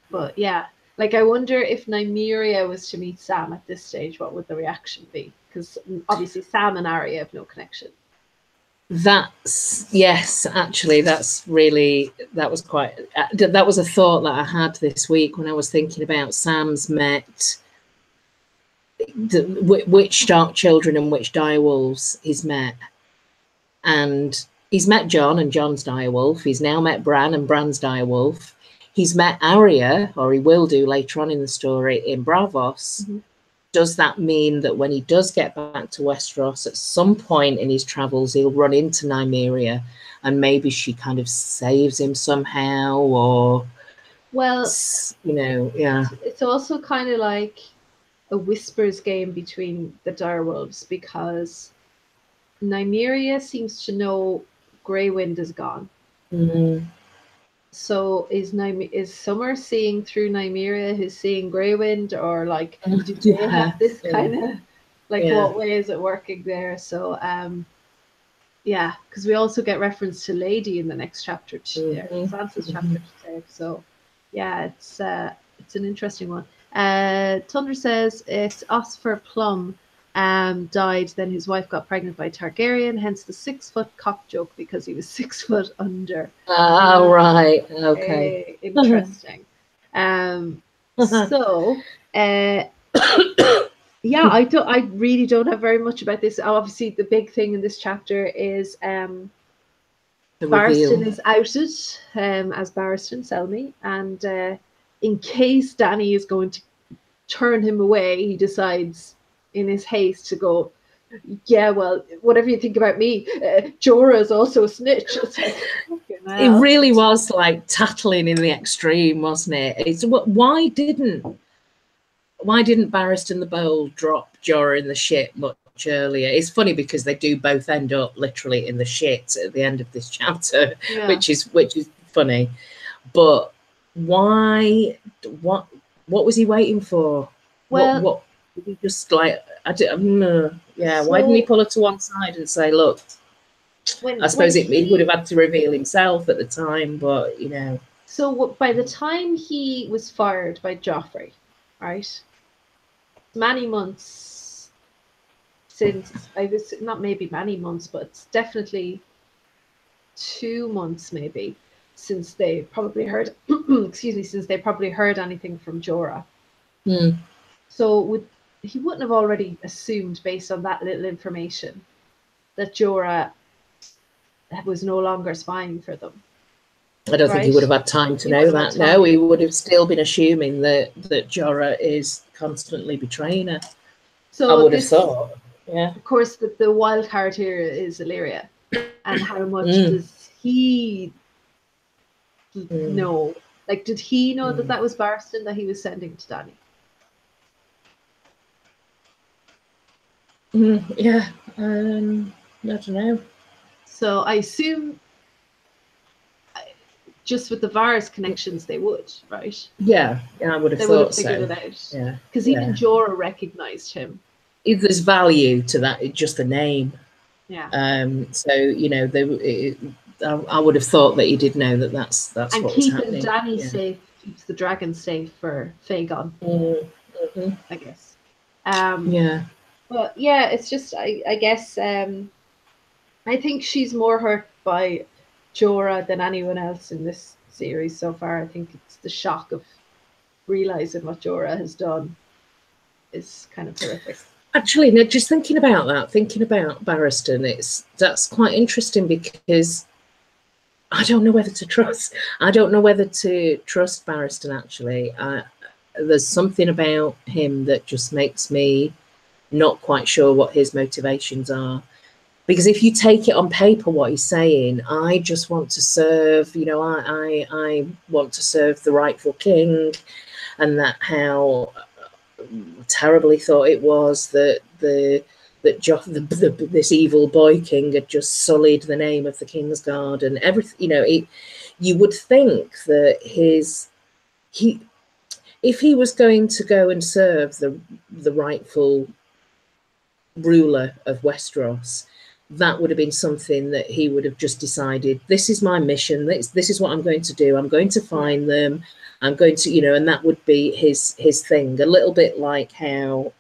But yeah, like, I wonder if Nymeria was to meet Sam at this stage, what would the reaction be? Because obviously Sam and Arya have no connection. That's, yes, actually, that was quite, that was a thought that I had this week when I was thinking about Sam's met, which Stark children and which direwolves he's met. And he's met Jon and Jon's direwolf. He's now met Bran and Bran's direwolf. He's met Arya, or he will do later on in the story, in Bravos. Mm-hmm. Does that mean that when he does get back to Westeros, at some point in his travels, he'll run into Nymeria and maybe she kind of saves him somehow? Or, well, you know, yeah. It's also kind of like a whispers game between the direwolves, because Nymeria seems to know Grey Wind is gone. Mm-hmm. So is Summer seeing through Nymeria, who's seeing Grey Wind, or like do they have this kind of like what way is it working there? So yeah, because we also get reference to Lady in the next chapter, Sansa's chapter today. So yeah, it's an interesting one. Tundra says it's Osfer Plum died, then his wife got pregnant by Targaryen, hence the 6-foot cock joke, because he was 6 foot under. Oh, right. Okay. Interesting. So yeah, I really don't have very much about this. Obviously, the big thing in this chapter is Barristan is outed as Barristan Selmy, and in case Dany is going to turn him away, he decides in his haste to go, yeah, well, whatever you think about me, Jorah is also a snitch. It really was like tattling in the extreme, wasn't it? It's why didn't Barristan the Bold drop Jorah in the shit much earlier? It's funny because they do both end up literally in the shit at the end of this chapter, which is funny. But why? What was he waiting for? Well, what did he just like? Why didn't he pull her to one side and say, "Look"? I suppose he would have had to reveal himself at the time, but you know. So by the time he was fired by Joffrey, right? Many months since, not maybe many months, but it's definitely 2 months maybe since they probably heard since they probably heard anything from Jorah. So he wouldn't have already assumed, based on that little information, that Jorah was no longer spying for them. I don't think he would have had time to know that. No, he would have still been assuming that Jorah is constantly betraying her. So I would have thought. Yeah. Of course, the wild card here is Illyria, and how much does he know? Like, did he know that was Barristan that he was sending to Dany? Yeah, I don't know. So I assume, just with the Varys connections, they would, right? Yeah, I would have thought so. They would have figured it out. Yeah, because even Jorah recognized him. There's value to that, just the name. Yeah. So you know, I would have thought that he did know that that's what was happening. And keeping Dany safe keeps the dragon safe for Fagon. I guess. Yeah. But yeah, it's just I guess I think she's more hurt by Jorah than anyone else in this series so far. I think it's the shock of realizing what Jorah has done is kind of horrific. Actually, no, just thinking about Barristan, that's quite interesting, because I don't know whether to trust. I don't know whether to trust Barristan. Actually, there's something about him that just makes me not quite sure what his motivations are. Because if you take it on paper, what he's saying, I just want to serve. You know, I want to serve the rightful king, and that how terrible he thought it was that this evil boy king had just sullied the name of the Kingsguard and everything. You know, you would think that if he was going to go and serve the rightful ruler of Westeros, that would have been something that he would have just decided, this is my mission, this is what I'm going to do, I'm going to find them, I'm going to, you know, and that would be his thing. A little bit like how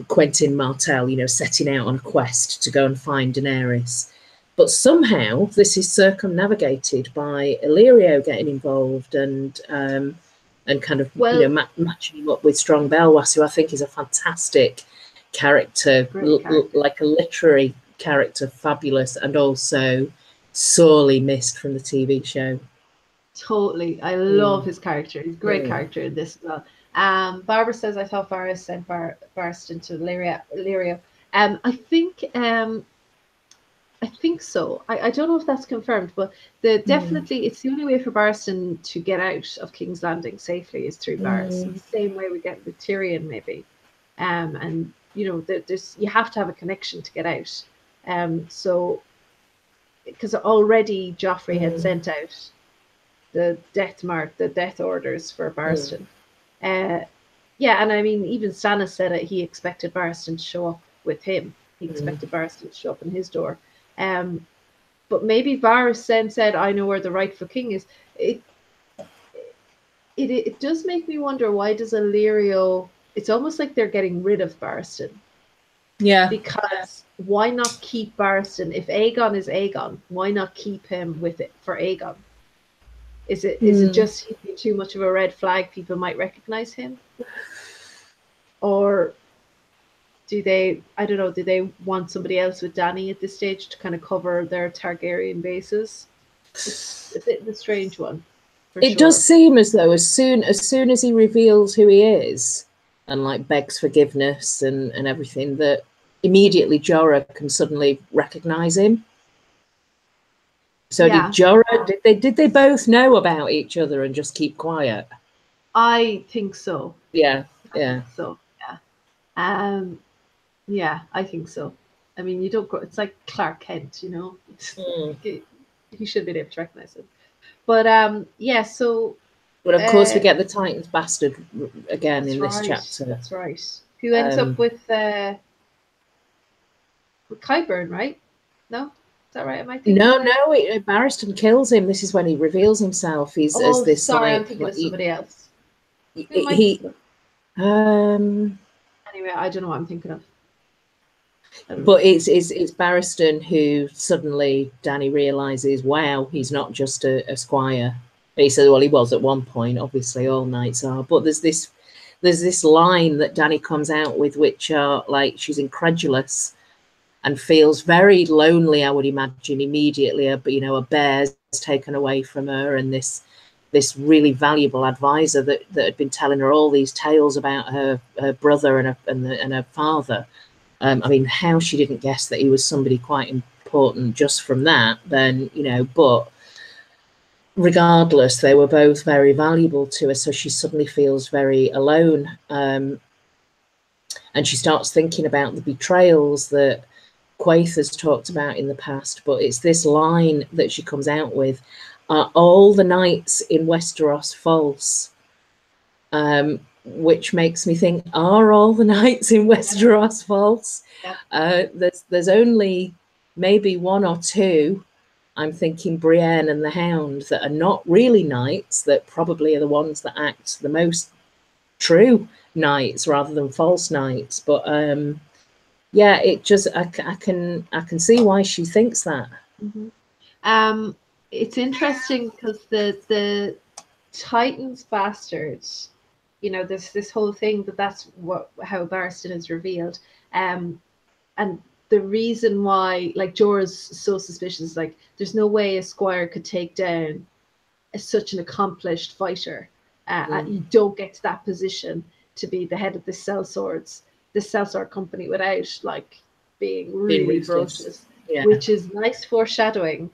Quentin Martell, you know, setting out on a quest to go and find Daenerys. But somehow this is circumnavigated by Illyrio getting involved and kind of, you know, matching him up with Strong Belwas, who I think is a fantastic character, like a literary character, fabulous, and also sorely missed from the TV show. Totally. I love his character. He's a great character in this as well. Barbara says, I thought Varys sent Barristan to Illyrio. I think so. I don't know if that's confirmed, but definitely it's the only way for Barristan to get out of King's Landing safely is through Varys. The same way we get with Tyrion, maybe. And you know, you have to have a connection to get out. So because already Joffrey had sent out the death orders for Barristan. Yeah, and I mean, even Stannis said it. He expected Barristan to show up with him. He expected Barristan to show up in his door. But maybe Varys then said, "I know where the rightful king is." It does make me wonder, why does Illyrio? It's almost like they're getting rid of Barristan. Yeah. Because why not keep Barristan? If Aegon is Aegon, why not keep him with it for Aegon? Is it just too much of a red flag? People might recognize him, or do they? I don't know. Do they want somebody else with Dany at this stage to kind of cover their Targaryen bases? It's a bit of a strange one. It does seem as though as soon as he reveals who he is and like begs forgiveness and everything, that immediately Jorah can suddenly recognize him. So did Jorah? Did they both know about each other and just keep quiet? I think so. Yeah. Yeah, I think so. I mean, you don't go. It's like Clark Kent, you know. He should be able to recognize him. But yeah, so. But of course, we get the Titans bastard again in this chapter. That's right. Who ends up with Qyburn, right? No. Is that right? Am I thinking? No, Barristan kills him. This is when he reveals himself. He's as this. Sorry, I'm thinking of somebody else. Anyway, I don't know what I'm thinking of. But it's Barristan who suddenly Dany realizes, wow, he's not just a squire. He said, well, he was at one point. Obviously, all knights are. But there's this line that Dany comes out with, which are like she's incredulous and feels very lonely, I would imagine, immediately. But you know, a bear's taken away from her, and this really valuable advisor that had been telling her all these tales about her brother and her father. I mean, how she didn't guess that he was somebody quite important just from that, then, you know, but regardless, they were both very valuable to her. So she suddenly feels very alone. And she starts thinking about the betrayals that Quaithe has talked about in the past. But it's this line that she comes out with: "Are all the knights in Westeros false?" Which makes me think, are all the knights in Westeros false? Yeah. There's only maybe one or two. I'm thinking Brienne and the Hound, that are not really knights, that probably are the ones that act the most true knights rather than false knights. But yeah, it just I can see why she thinks that. Mm-hmm. It's interesting because the Titans bastards, you know, this whole thing that's how Barristan is revealed, and the reason why, like, Jorah's so suspicious, like, there's no way a squire could take down such an accomplished fighter. You don't get to that position to be the head of the sellsword company without like being really ruthless, which is nice foreshadowing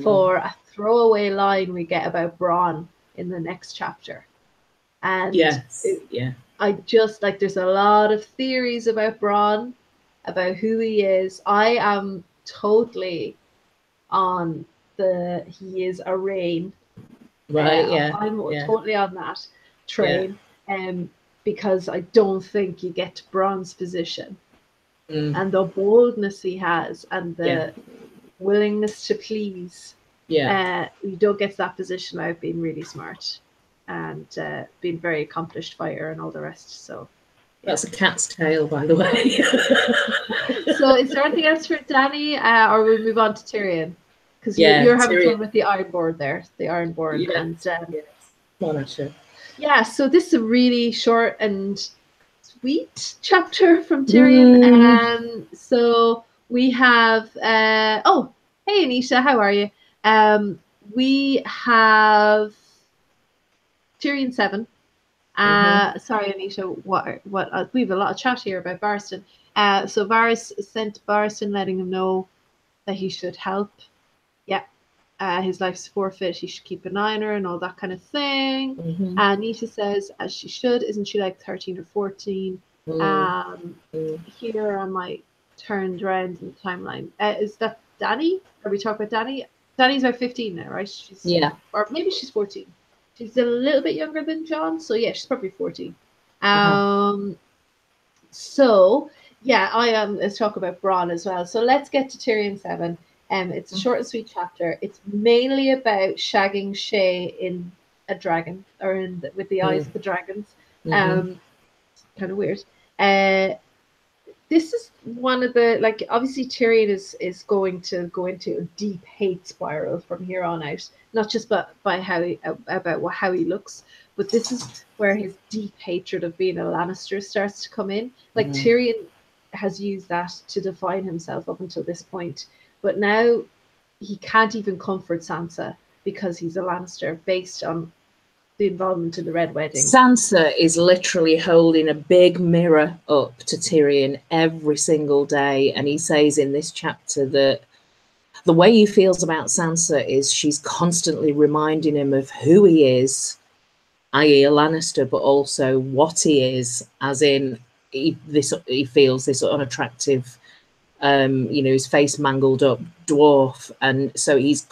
for a throwaway line we get about Bran in the next chapter. And I just like, there's a lot of theories about Bran, about who he is. I am totally on he is a Rain. Right, I'm totally on that train. Because I don't think you get to Bran's position. And the boldness he has and the willingness to please. You don't get to that position without being really smart and being very accomplished fighter and all the rest. So That's a cat's tail, by the way. So is there anything else for Dany, or we move on to Tyrion? Because Yeah, you're having Tyrion. fun with the Iron Board there, the Iron Board. Yeah. And Yeah, so this is a really short and sweet chapter from Tyrion. So we have, oh, hey Anisha, how are you? We have Tyrion 7. Sorry, Anisha, what we have a lot of chat here about Barristan. So Varys sent Barristan letting him know that he should help. Yeah. His life's forfeit, he should keep an eye on her and all that kind of thing. Nisha says, as she should, isn't she like 13 or 14? Here on my turned around in the timeline. Is that Dany? Are we talking about Dany? Dany's about 15 now, right? She's or maybe she's 14. She's a little bit younger than Jon, so yeah, she's probably 14. So yeah, let's talk about Bran as well. So let's get to Tyrion 7. It's a short and sweet chapter. It's mainly about shagging Shay in a dragon, or with the eyes of the dragons. Kind of weird. This is one of the, like, obviously Tyrion is going to go into a deep hate spiral from here on out. Not just by how he looks, but this is where his deep hatred of being a Lannister starts to come in. Like Tyrion has used that to define himself up until this point, but now he can't even comfort Sansa because he's a Lannister based on the involvement in the Red Wedding. Sansa is literally holding a big mirror up to Tyrion every single day, and he says in this chapter that the way he feels about Sansa is she's constantly reminding him of who he is, i.e. a Lannister, but also what he is, as in he feels this unattractive, his face mangled up dwarf, and so he's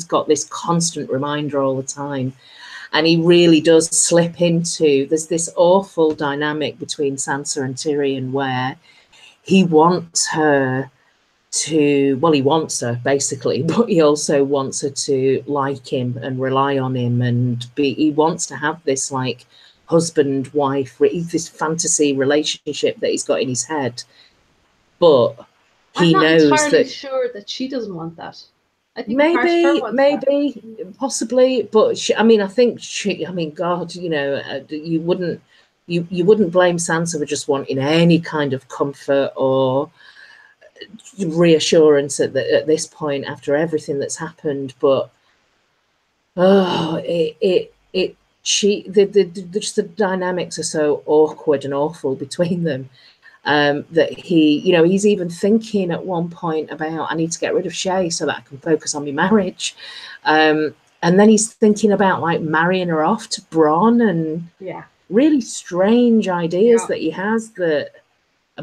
got this constant reminder all the time. And he really does slip into, there's this awful dynamic between Sansa and Tyrion where he wants her to, well, he wants her basically, but he also wants her to like him and rely on him, and he wants to have this like husband wife, this fantasy relationship that he's got in his head. But he knows I'm not entirely sure that she doesn't want that. I think maybe, possibly, but I think God, you wouldn't blame Sansa for just wanting any kind of comfort or reassurance at this point after everything that's happened. But just the dynamics are so awkward and awful between them. That he's even thinking at one point about, I need to get rid of Shay so that I can focus on my marriage. And then he's thinking about like marrying her off to Bron, and really strange ideas that he has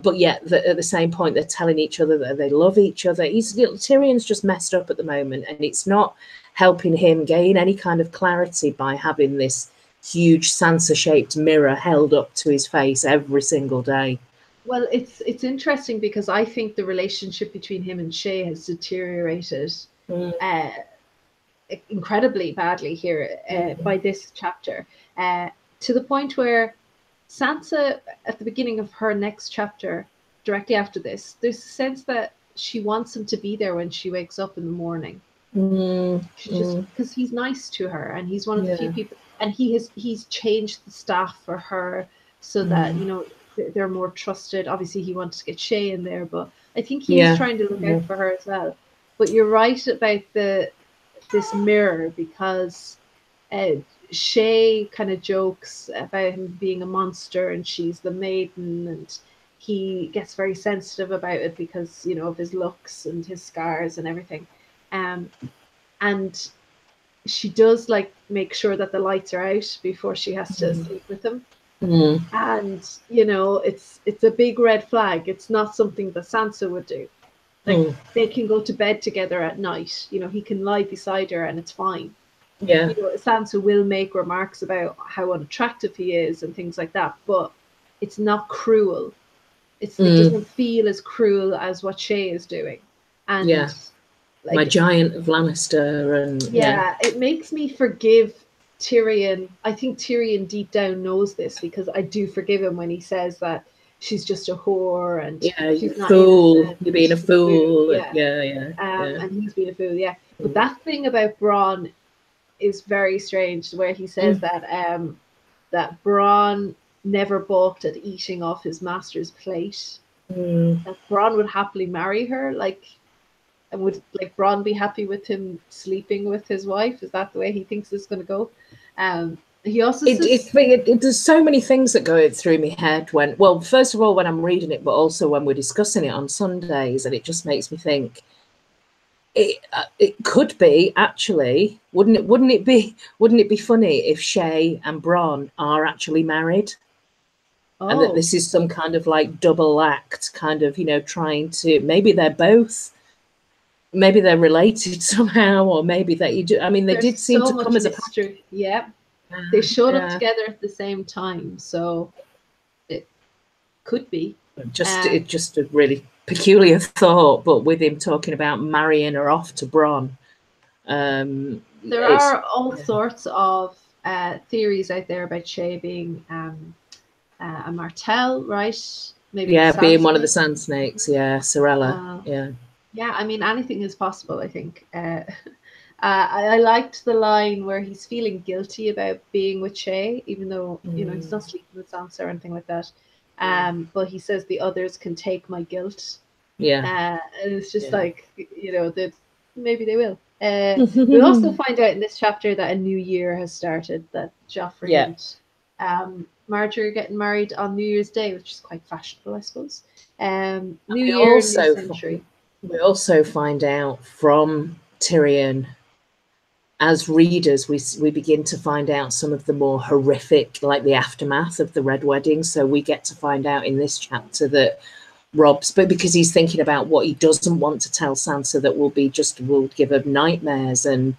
but yet at the same point they're telling each other that they love each other. Tyrion's just messed up at the moment, and it's not helping him gain any kind of clarity by having this huge Sansa-shaped mirror held up to his face every single day. Well, it's interesting because I think the relationship between him and Shay has deteriorated incredibly badly here by this chapter, to the point where Sansa, at the beginning of her next chapter, directly after this, there's a sense that she wants him to be there when she wakes up in the morning. She just, because he's nice to her, and he's one of the few people, and he's changed the staff for her so that they're more trusted. Obviously, he wanted to get Shay in there, but I think he's trying to look out for her as well. But you're right about this mirror, because Shay kind of jokes about him being a monster and she's the maiden, and he gets very sensitive about it because of his looks and his scars and everything. And she does like make sure that the lights are out before she has to sleep with him. And it's a big red flag. It's not something that Sansa would do. Like they can go to bed together at night. He can lie beside her and it's fine. Sansa will make remarks about how unattractive he is and things like that, but it's not cruel. It doesn't feel as cruel as what Shay is doing. And my giant of Lannister, and it makes me forgive Tyrion, I think Tyrion deep down knows this, because I do forgive him when he says that she's just a whore and you she's not fool, innocent. you're being a She's a fool. fool. Yeah. And he's being a fool. Yeah. But that thing about Bran is very strange, where he says that that Bran never balked at eating off his master's plate. That Bran would happily marry her, like, and would like Bran be happy with him sleeping with his wife? Is that the way he thinks it's going to go? He also says there's so many things that go through my head when, well, first of all, when I'm reading it, but also when we're discussing it on Sundays, and it just makes me think it could be actually, wouldn't it be funny if Shay and Bron are actually married? And that this is some kind of like double act, kind of, trying to, maybe they're both, maybe they're related somehow, or maybe that they did seem to come as a mystery. Yeah. They showed up together at the same time, so it could be. It's just a really peculiar thought, but with him talking about marrying her off to Bron. There are all sorts of theories out there about Shay being a Martell, right? Maybe being one of the Sand Snakes, Sorella, Yeah, I mean, anything is possible, I think. I liked the line where he's feeling guilty about being with Shay, even though, he's not sleeping with Sansa or anything like that. But he says the others can take my guilt. And it's just like, that maybe they will. We also find out in this chapter that a new year has started, that Joffrey and Marjorie are getting married on New Year's Day, which is quite fashionable, I suppose. New year, new century. We also find out from Tyrion, as readers, we begin to find out some of the more horrific, like the aftermath of the Red Wedding. So we get to find out in this chapter that but because he's thinking about what he doesn't want to tell Sansa, that will give her nightmares. And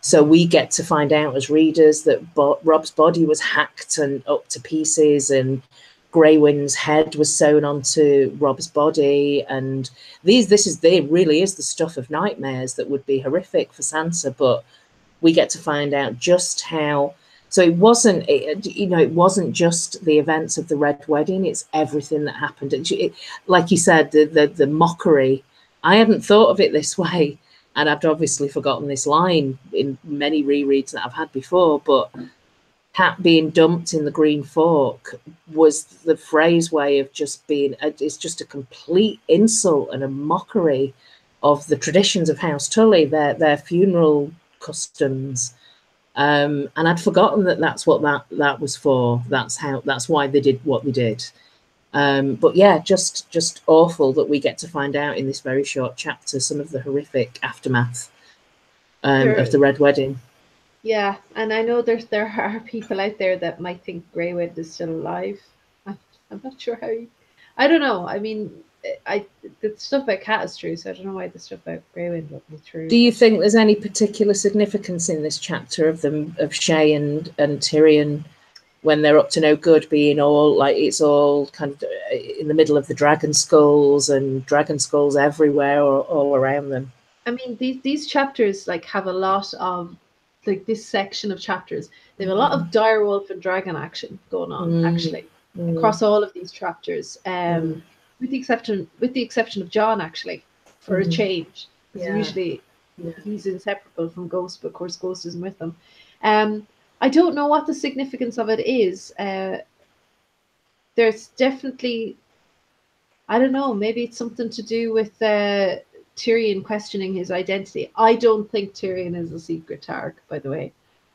so we get to find out as readers that Rob's body was hacked and up to pieces, and Grey Wind's head was sewn onto Rob's body, and this really is the stuff of nightmares that would be horrific for Sansa. But we get to find out just how. So it wasn't just the events of the Red Wedding; it's everything that happened. Like you said, the mockery. I hadn't thought of it this way, and I've obviously forgotten this line in many rereads that I've had before. But Cat being dumped in the Green Fork was the phrase way of just being. It's just a complete insult and a mockery of the traditions of House Tully, their funeral customs. And I'd forgotten that that's what that was for. That's why they did what they did. But yeah, just awful that we get to find out in this very short chapter some of the horrific aftermath of the Red Wedding. Yeah, and I know there are people out there that might think Grey Wind is still alive. I'm not sure how. I don't know. I mean, the stuff about Cat is true, so I don't know why the stuff about Grey Wind won't be true. Do you think there's any particular significance in this chapter of Shay and Tyrion when they're up to no good, being all like, it's all kind of in the middle of the dragon skulls and dragon skulls everywhere or all around them? I mean, these chapters like have a lot of, like, this section of chapters, they have a lot of direwolf and dragon action going on actually across all of these chapters. With the exception of John, actually, for a change. Usually he's inseparable from Ghost, but of course Ghost isn't with them. I don't know what the significance of it is. There's definitely, I don't know, maybe it's something to do with Tyrion questioning his identity. I don't think Tyrion is a secret Targ, by the way.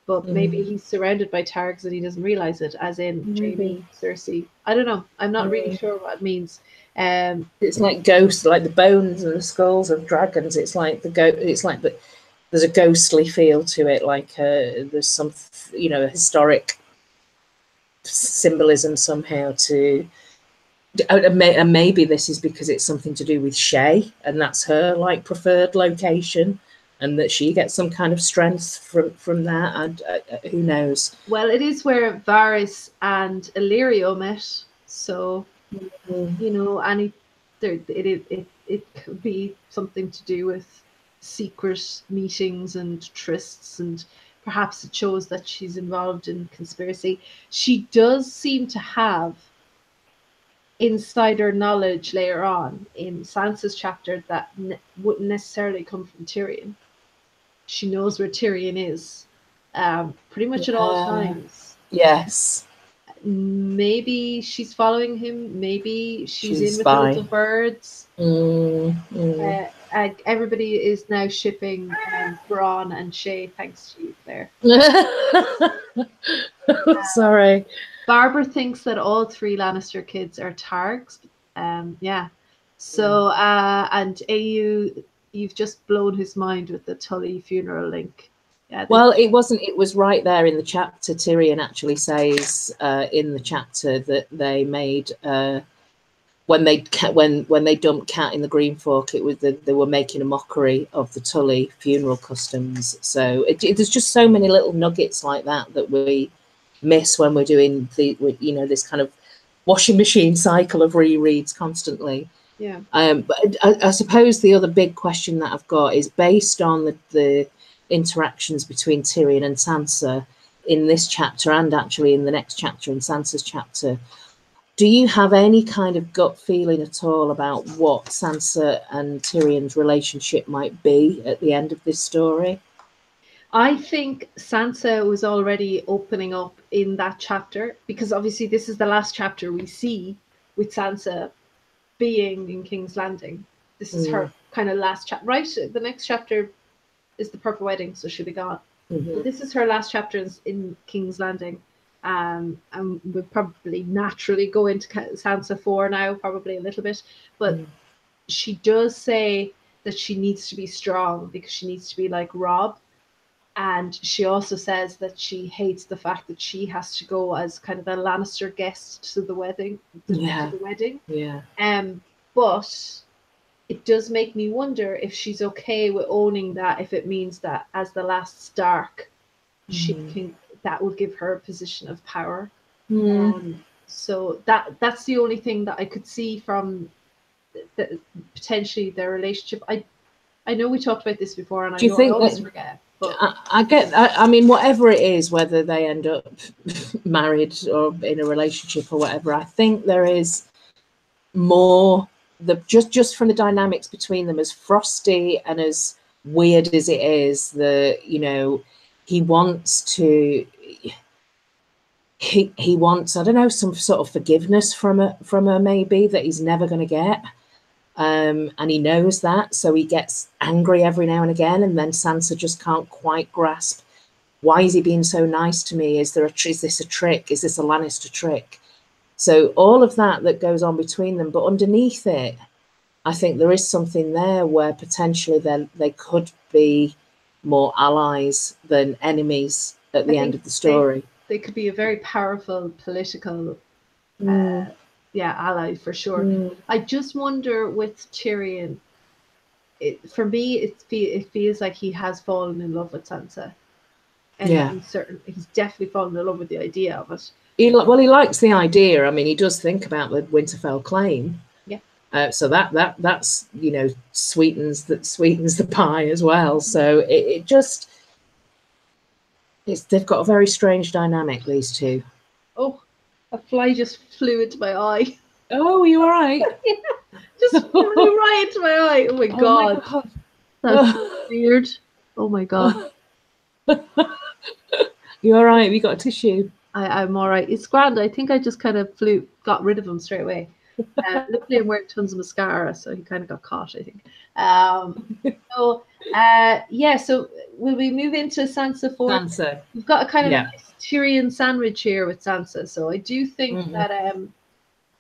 But maybe he's surrounded by Targs and he doesn't realize it, as in Jaime, Cersei. I don't know. I'm not really sure what it means. It's like ghosts, like the bones and the skulls of dragons. It's like there's a ghostly feel to it. Like there's some, historic symbolism somehow to. And maybe this is because it's something to do with Shay, and that's her like preferred location, and that she gets some kind of strength from that. And who knows? Well, it is where Varys and Illyrio met, so it could be something to do with secret meetings and trysts and perhaps it shows that she's involved in conspiracy. She does seem to have insider knowledge later on in Sansa's chapter that wouldn't necessarily come from Tyrion. She knows where Tyrion is, pretty much at all times. Yes. Maybe she's following him. Maybe she's in with the little birds. Everybody is now shipping Bran and Shay, thanks to you, Claire. Sorry. Barbara thinks that all 3 Lannister kids are Targs. Yeah. So, and AU, you've just blown his mind with the Tully funeral link. Yeah, well, it wasn't. It was right there in the chapter. Tyrion actually says in the chapter that they made when they dumped Cat in the Green Fork, it was they were making a mockery of the Tully funeral customs. So there's just so many little nuggets like that that we miss when we're doing this kind of washing machine cycle of rereads constantly. Yeah. But I suppose the other big question that I've got is based on the interactions between Tyrion and Sansa in this chapter, and actually in the next chapter, in Sansa's chapter. Do you have any kind of gut feeling at all about what Sansa and Tyrion's relationship might be at the end of this story? I think Sansa was already opening up in that chapter, because obviously this is the last chapter we see with Sansa being in King's Landing. This is her kind of last chapter, right? The next chapter is the Purple Wedding, so she'll be gone. But this is her last chapter in King's Landing. And we'll probably naturally go into Sansa 4 now, probably a little bit. But she does say that she needs to be strong because she needs to be like Robb. And she also says that she hates the fact that she has to go as kind of a Lannister guest to the wedding. Yeah. But it does make me wonder if she's okay with owning that, if it means that as the last Stark, that would give her a position of power. So that's the only thing that I could see from potentially their relationship. I know we talked about this before, and I always forget. But I mean, whatever it is, whether they end up married or in a relationship or whatever, I think there is more just from the dynamics between them, as frosty and as weird as it is, he wants I don't know, some sort of forgiveness from her maybe that he's never going to get, and he knows that, so he gets angry every now and again, and then Sansa just can't quite grasp, why is he being so nice to me? Is this a trick? Is this a Lannister trick? So all of that goes on between them, but underneath it, I think there is something there where potentially they could be more allies than enemies at the end of the story. They could be a very powerful political ally for sure. I just wonder with Tyrion, for me, it feels like he has fallen in love with Sansa. And he's definitely fallen in love with the idea of it. He likes the idea. I mean, he does think about the Winterfell claim. Yeah. So that's sweetens the pie as well. So they've got a very strange dynamic, these two. Oh, a fly just flew into my eye. Oh, you all right? Yeah, just flew right into my eye. Oh my god. Oh my god. That's weird. Oh my god. You all right? Have you got a tissue? I'm all right. It's grand. I think I just kind of got rid of him straight away. Luckily, I'm wearing tons of mascara, so he kind of got caught, I think. So will we move into Sansa 4? Sansa. We've got a kind of nice Tyrion sandwich here with Sansa. So I do think that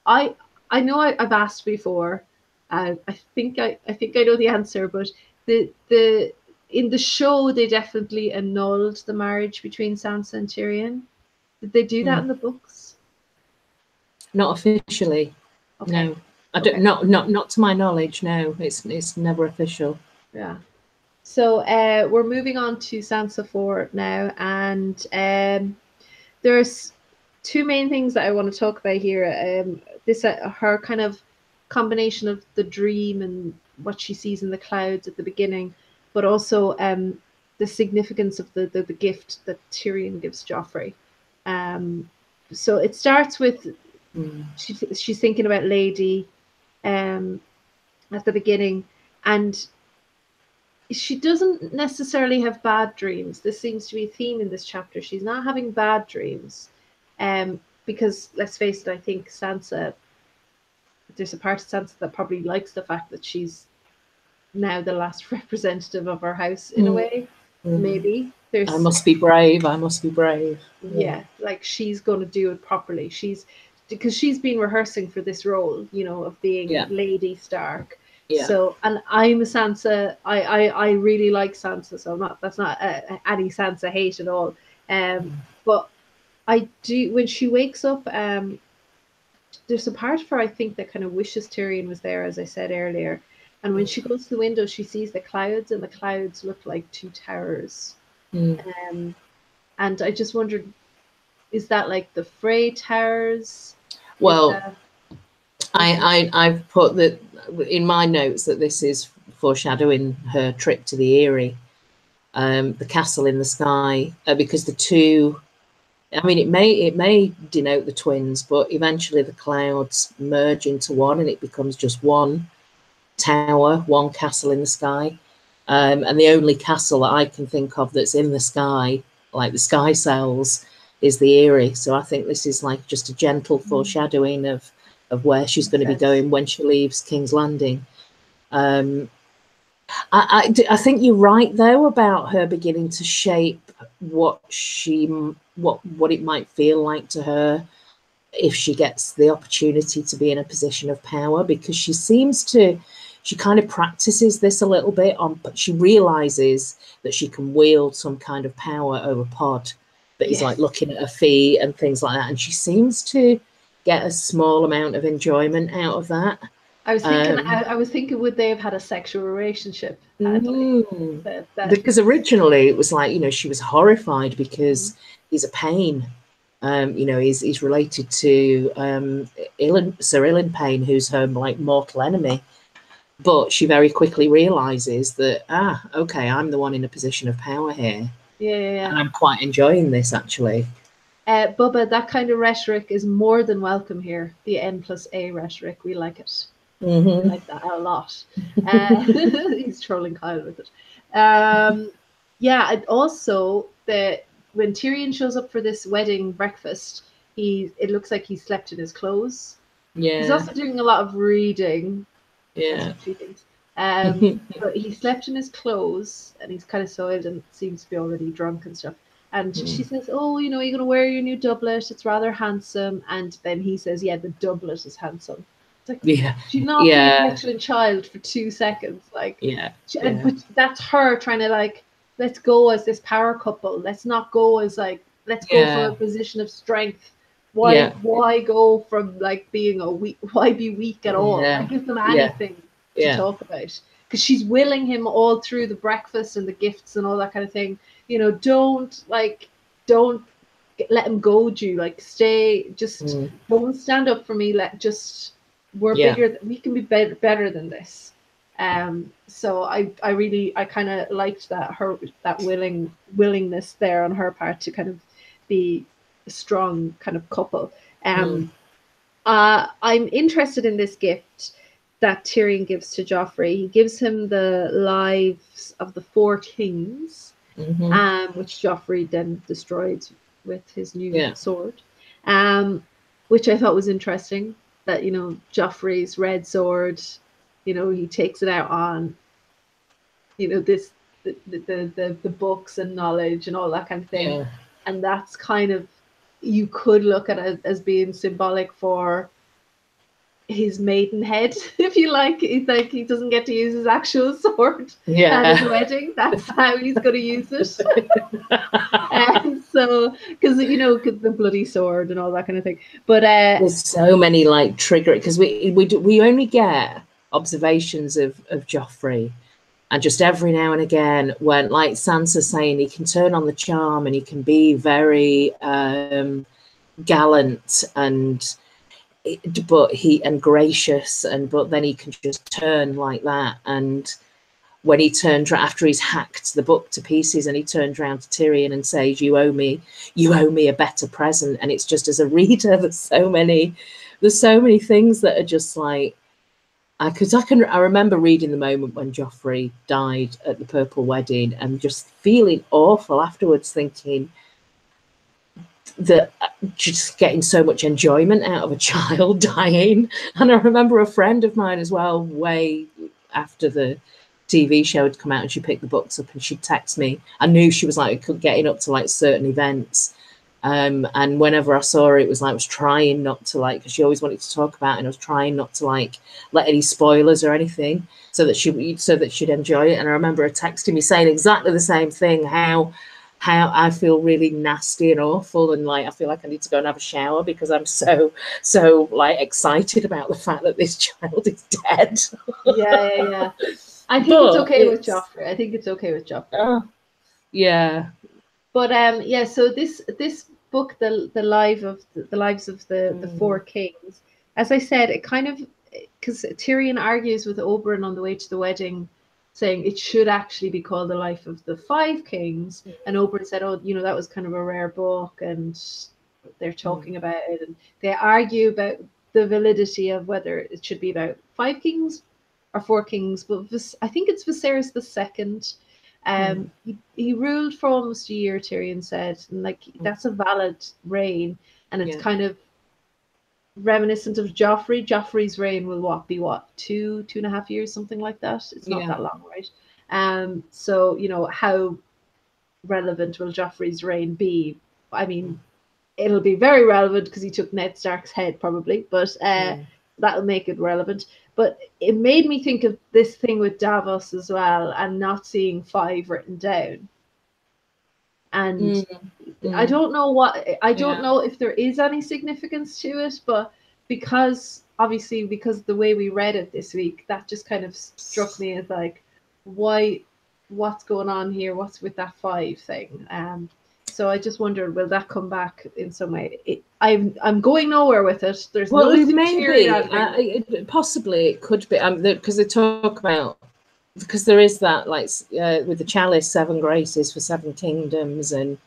I know I've asked before. I think I know the answer, but in the show they definitely annulled the marriage between Sansa and Tyrion. Did they do that in the books? Not officially. Okay. No, I don't. Not to my knowledge. No, it's never official. Yeah. So we're moving on to Sansa 4 now, and there's two main things that I want to talk about here. Her kind of combination of the dream and what she sees in the clouds at the beginning, but also the significance of the gift that Tyrion gives Joffrey. So it starts with she's thinking about Lady at the beginning, and she doesn't necessarily have bad dreams. This seems to be a theme in this chapter. She's not having bad dreams, because let's face it, I think Sansa, there's a part of Sansa that probably likes the fact that she's now the last representative of her house in a way. Maybe there's I must be brave. I must be brave. Yeah, like she's going to do it properly. Because she's been rehearsing for this role, you know, of being Lady Stark. Yeah. So, and I'm a Sansa. I really like Sansa. So that's not any Sansa hate at all. But I do, when she wakes up, there's a part of her, I think, that kind of wishes Tyrion was there, as I said earlier. And when she goes to the window, she sees the clouds, and the clouds look like two towers. And I just wondered, is that like the Frey towers? Well, I've put that in my notes that this is foreshadowing her trip to the Eyrie, the castle in the sky, because the two, I mean, it may denote the twins, but eventually the clouds merge into one, and it becomes just one tower, one castle in the sky. And the only castle that I can think of that's in the sky, like the sky cells, is the Eyrie. So I think this is like just a gentle foreshadowing of where she's going to be going when she leaves King's Landing. I think you're right though about her beginning to shape what it might feel like to her if she gets the opportunity to be in a position of power, because she kind of practices this a little bit but she realizes that she can wield some kind of power over Pod that is like looking at her feet and things like that, and she seems to get a small amount of enjoyment out of that. I was thinking, would they have had a sexual relationship? Because originally it was like, you know, she was horrified because he's a pain. You know, he's related to Sir Ilan Payne, who's her like mortal enemy. But she very quickly realizes that, okay, I'm the one in a position of power here. Yeah. And I'm quite enjoying this, actually. Bubba, that kind of rhetoric is more than welcome here. The N+A rhetoric, we like it. We like that a lot. He's trolling Kyle with it. And also when Tyrion shows up for this wedding breakfast, it looks like he slept in his clothes. Yeah. He's also doing a lot of reading. Yeah. But he slept in his clothes, and he's kind of soiled and seems to be already drunk and stuff. And she says, "Oh, you know, you're going to wear your new doublet. It's rather handsome." And then he says, "Yeah, the doublet is handsome." It's like, she's not being a petulant child for 2 seconds. Like, but that's her trying to like, let's go as this power couple. Let's not go as like, let's go from a position of strength. Why go from like being why be weak at all? Why give them anything to talk about? Because she's willing him all through the breakfast and the gifts and all that kind of thing. You know, don't let him goad you. Like, stay, just don't stand up for me. We're bigger. We can be better than this. So I kind of liked that willingness there on her part to kind of be a strong kind of couple. I'm interested in this gift that Tyrion gives to Joffrey. He gives him the lives of the 4 kings, which Joffrey then destroyed with his new sword, which I thought was interesting. That, you know, Joffrey's red sword, you know, he takes it out on, you know, the books and knowledge and all that kind of thing, and that's kind of, you could look at it as being symbolic for his maidenhead, if you like. It's like he doesn't get to use his actual sword at his wedding. That's how he's going to use it. And so, because the bloody sword and all that kind of thing. But there's so many like trigger, because we only get observations of Joffrey, and just every now and again, when, like Sansa saying, he can turn on the charm and he can be very gallant and gracious, but then he can just turn like that. And when he turned after he's hacked the book to pieces, and he turns around to Tyrion and says, you owe me a better present. And it's just, as a reader, there's so many things that are just like, I remember reading the moment when Joffrey died at the Purple Wedding and just feeling awful afterwards, thinking that just getting so much enjoyment out of a child dying. And I remember a friend of mine as well, way after the TV show had come out, and she picked the books up and she'd text me. I knew she was like getting up to like certain events. And whenever I saw her, it was like I was trying not to, like, because she always wanted to talk about it, and I was trying not to like let any spoilers or anything, so that she'd enjoy it. And I remember her texting me saying exactly the same thing, how I feel really nasty and awful, and like I feel like I need to go and have a shower because I'm so like excited about the fact that this child is dead. Yeah. I think it's okay with Joffrey. I think it's okay with Joffrey. Yeah. But yeah, so this book, the lives of the four kings, as I said, it kind of, because Tyrion argues with Oberyn on the way to the wedding, saying it should actually be called The Life of the Five Kings. And Oberyn said, oh, you know, that was kind of a rare book, and they're talking about it, and they argue about the validity of whether it should be about five kings or four kings. But I think it's Viserys II. He ruled for almost a year, Tyrion said, and like that's a valid reign, and it's kind of reminiscent of Joffrey. Joffrey's reign will be 2.5 years, something like that. It's not that long, right? So you know, how relevant will Joffrey's reign be? I mean, it'll be very relevant because he took Ned Stark's head, probably, but that'll make it relevant. But it made me think of this thing with Davos as well, and not seeing 5 written down. And I don't know know if there is any significance to it, but because the way we read it this week, that just kind of struck me as like, what's going on here? What's with that 5 thing? So I just wondered, will that come back in some way? I'm going nowhere with it. There's maybe possibly it could be because they talk about, because there is that, like with the chalice, 7 graces for 7 kingdoms, and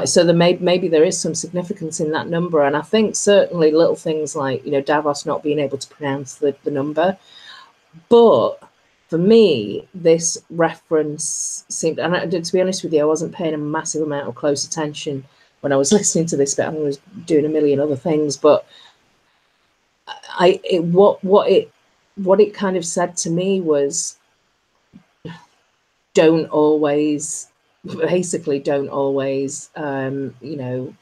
so maybe there is some significance in that number. And I think certainly little things like, you know, Davos not being able to pronounce the number, but for me, this reference seemed, and to be honest with you, I wasn't paying a massive amount of close attention when I was listening to this, but I was doing a million other things. But what it kind of said to me was, don't always, you know,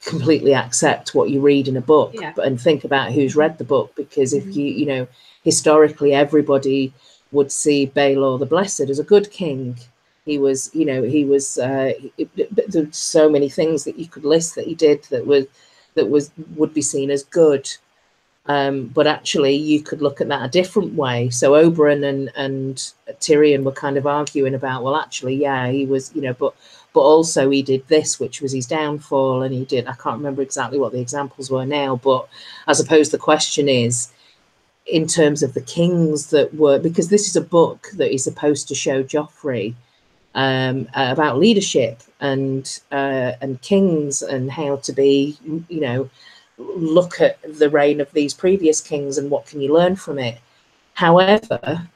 completely accept what you read in a book, and think about who's read the book, because if you know, historically everybody would see Baelor the Blessed as a good king. There's so many things that you could list that he did that would be seen as good, but actually you could look at that a different way. So Oberyn and Tyrion were kind of arguing about, well, actually, he was, you know, but also he did this, which was his downfall, and I can't remember exactly what the examples were now, but I suppose the question is, in terms of the kings that were, because this is a book that is supposed to show Joffrey about leadership and kings, and how to be, you know, look at the reign of these previous kings and what can you learn from it. However,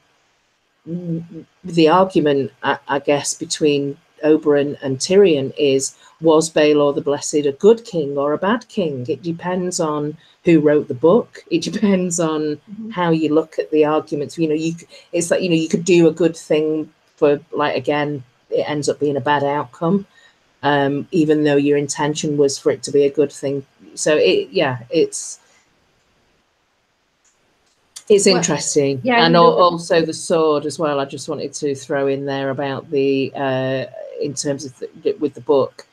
the argument, I guess, between Oberyn and Tyrion is, was Baelor the Blessed a good king or a bad king? It depends on who wrote the book. It depends on how you look at the arguments. You know, it's like, you know, you could do a good thing for, like, again, it ends up being a bad outcome, even though your intention was for it to be a good thing. So it's interesting. And also the sword as well. I just wanted to throw in there about the in terms of with the book,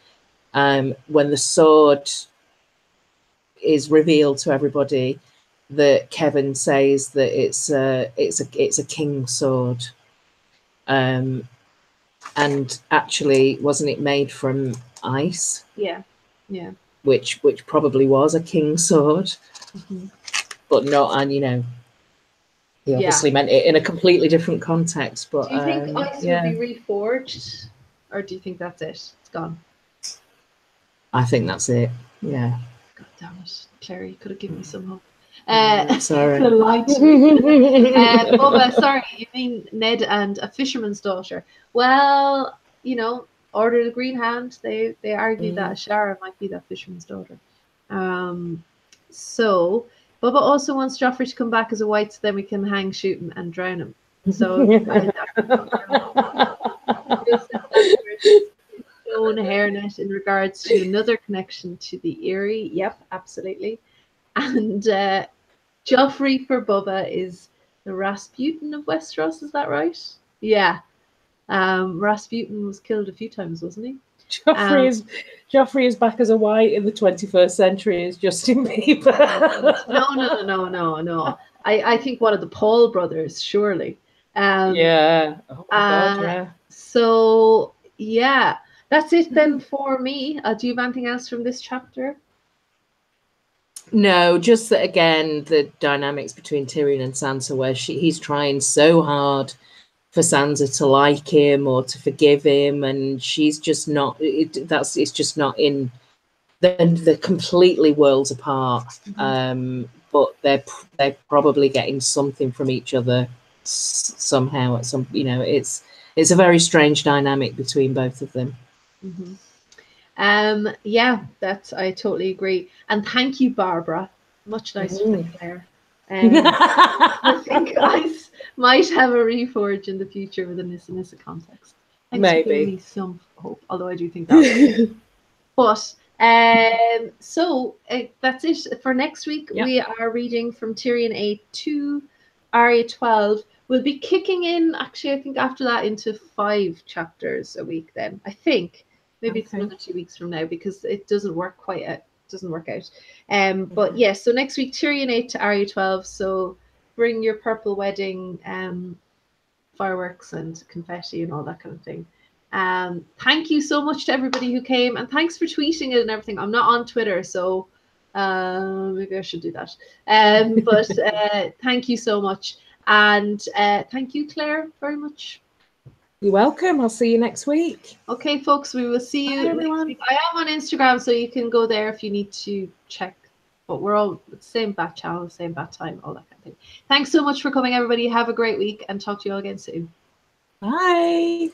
when the sword is revealed to everybody, that Kevin says that it's a king's sword, and actually wasn't it made from ice? Yeah. Which probably was a king's sword, but not, and you know, he obviously meant it in a completely different context. But do you think ice will be reforged, or do you think that's it? It's gone. I think that's it. Yeah. God damn it, Claire, you could have given me some hope. Sorry. Bubba, sorry, you mean Ned and a fisherman's daughter? Well, you know, Order of the Green Hand, they argue that Shara might be that fisherman's daughter. So Bubba also wants Joffrey to come back as a white, so then we can hang, shoot him, and drown him. So stone hairnet in regards to another connection to the Eyrie. Yep, absolutely. And Joffrey for Bubba is the Rasputin of Westeros. Is that right? Yeah. Rasputin was killed a few times, wasn't he? Joffrey is back as a white in the 21st century as Justin Bieber. No. I think one of the Paul brothers, surely. Yeah. Oh my God, yeah. So yeah, that's it then for me. Do you have anything else from this chapter? No, just that again, the dynamics between Tyrion and Sansa, where he's trying so hard for Sansa to like him or to forgive him, and she's just not. It's just not in. They're completely worlds apart. But they're probably getting something from each other somehow. At some, it's a very strange dynamic between both of them. Yeah, I totally agree. And thank you, Barbara. Much nicer than Claire. I think I might have a reforge in the future with a Nissa context. Thanks for giving me some hope, although I do think that. But so that's it for next week. Yep. We are reading from Tyrion 8 to Arya 12. We'll be kicking in, actually, I think after that into 5 chapters a week then. I think. Maybe it's another 2 weeks from now because it doesn't work out. But yes, so next week, Tyrion 8 to Arya 12. So bring your purple wedding fireworks and confetti and all that kind of thing. Thank you so much to everybody who came, and thanks for tweeting it and everything. I'm not on Twitter, so maybe I should do that. But thank you so much, and thank you, Claire, very much. You're welcome. I'll see you next week. Okay, folks, we will see you next week. I am on Instagram, so you can go there if you need to check. But we're all the same bat channel, same bat time, all that kind of thing. Thanks so much for coming, everybody. Have a great week, and talk to you all again soon. Bye.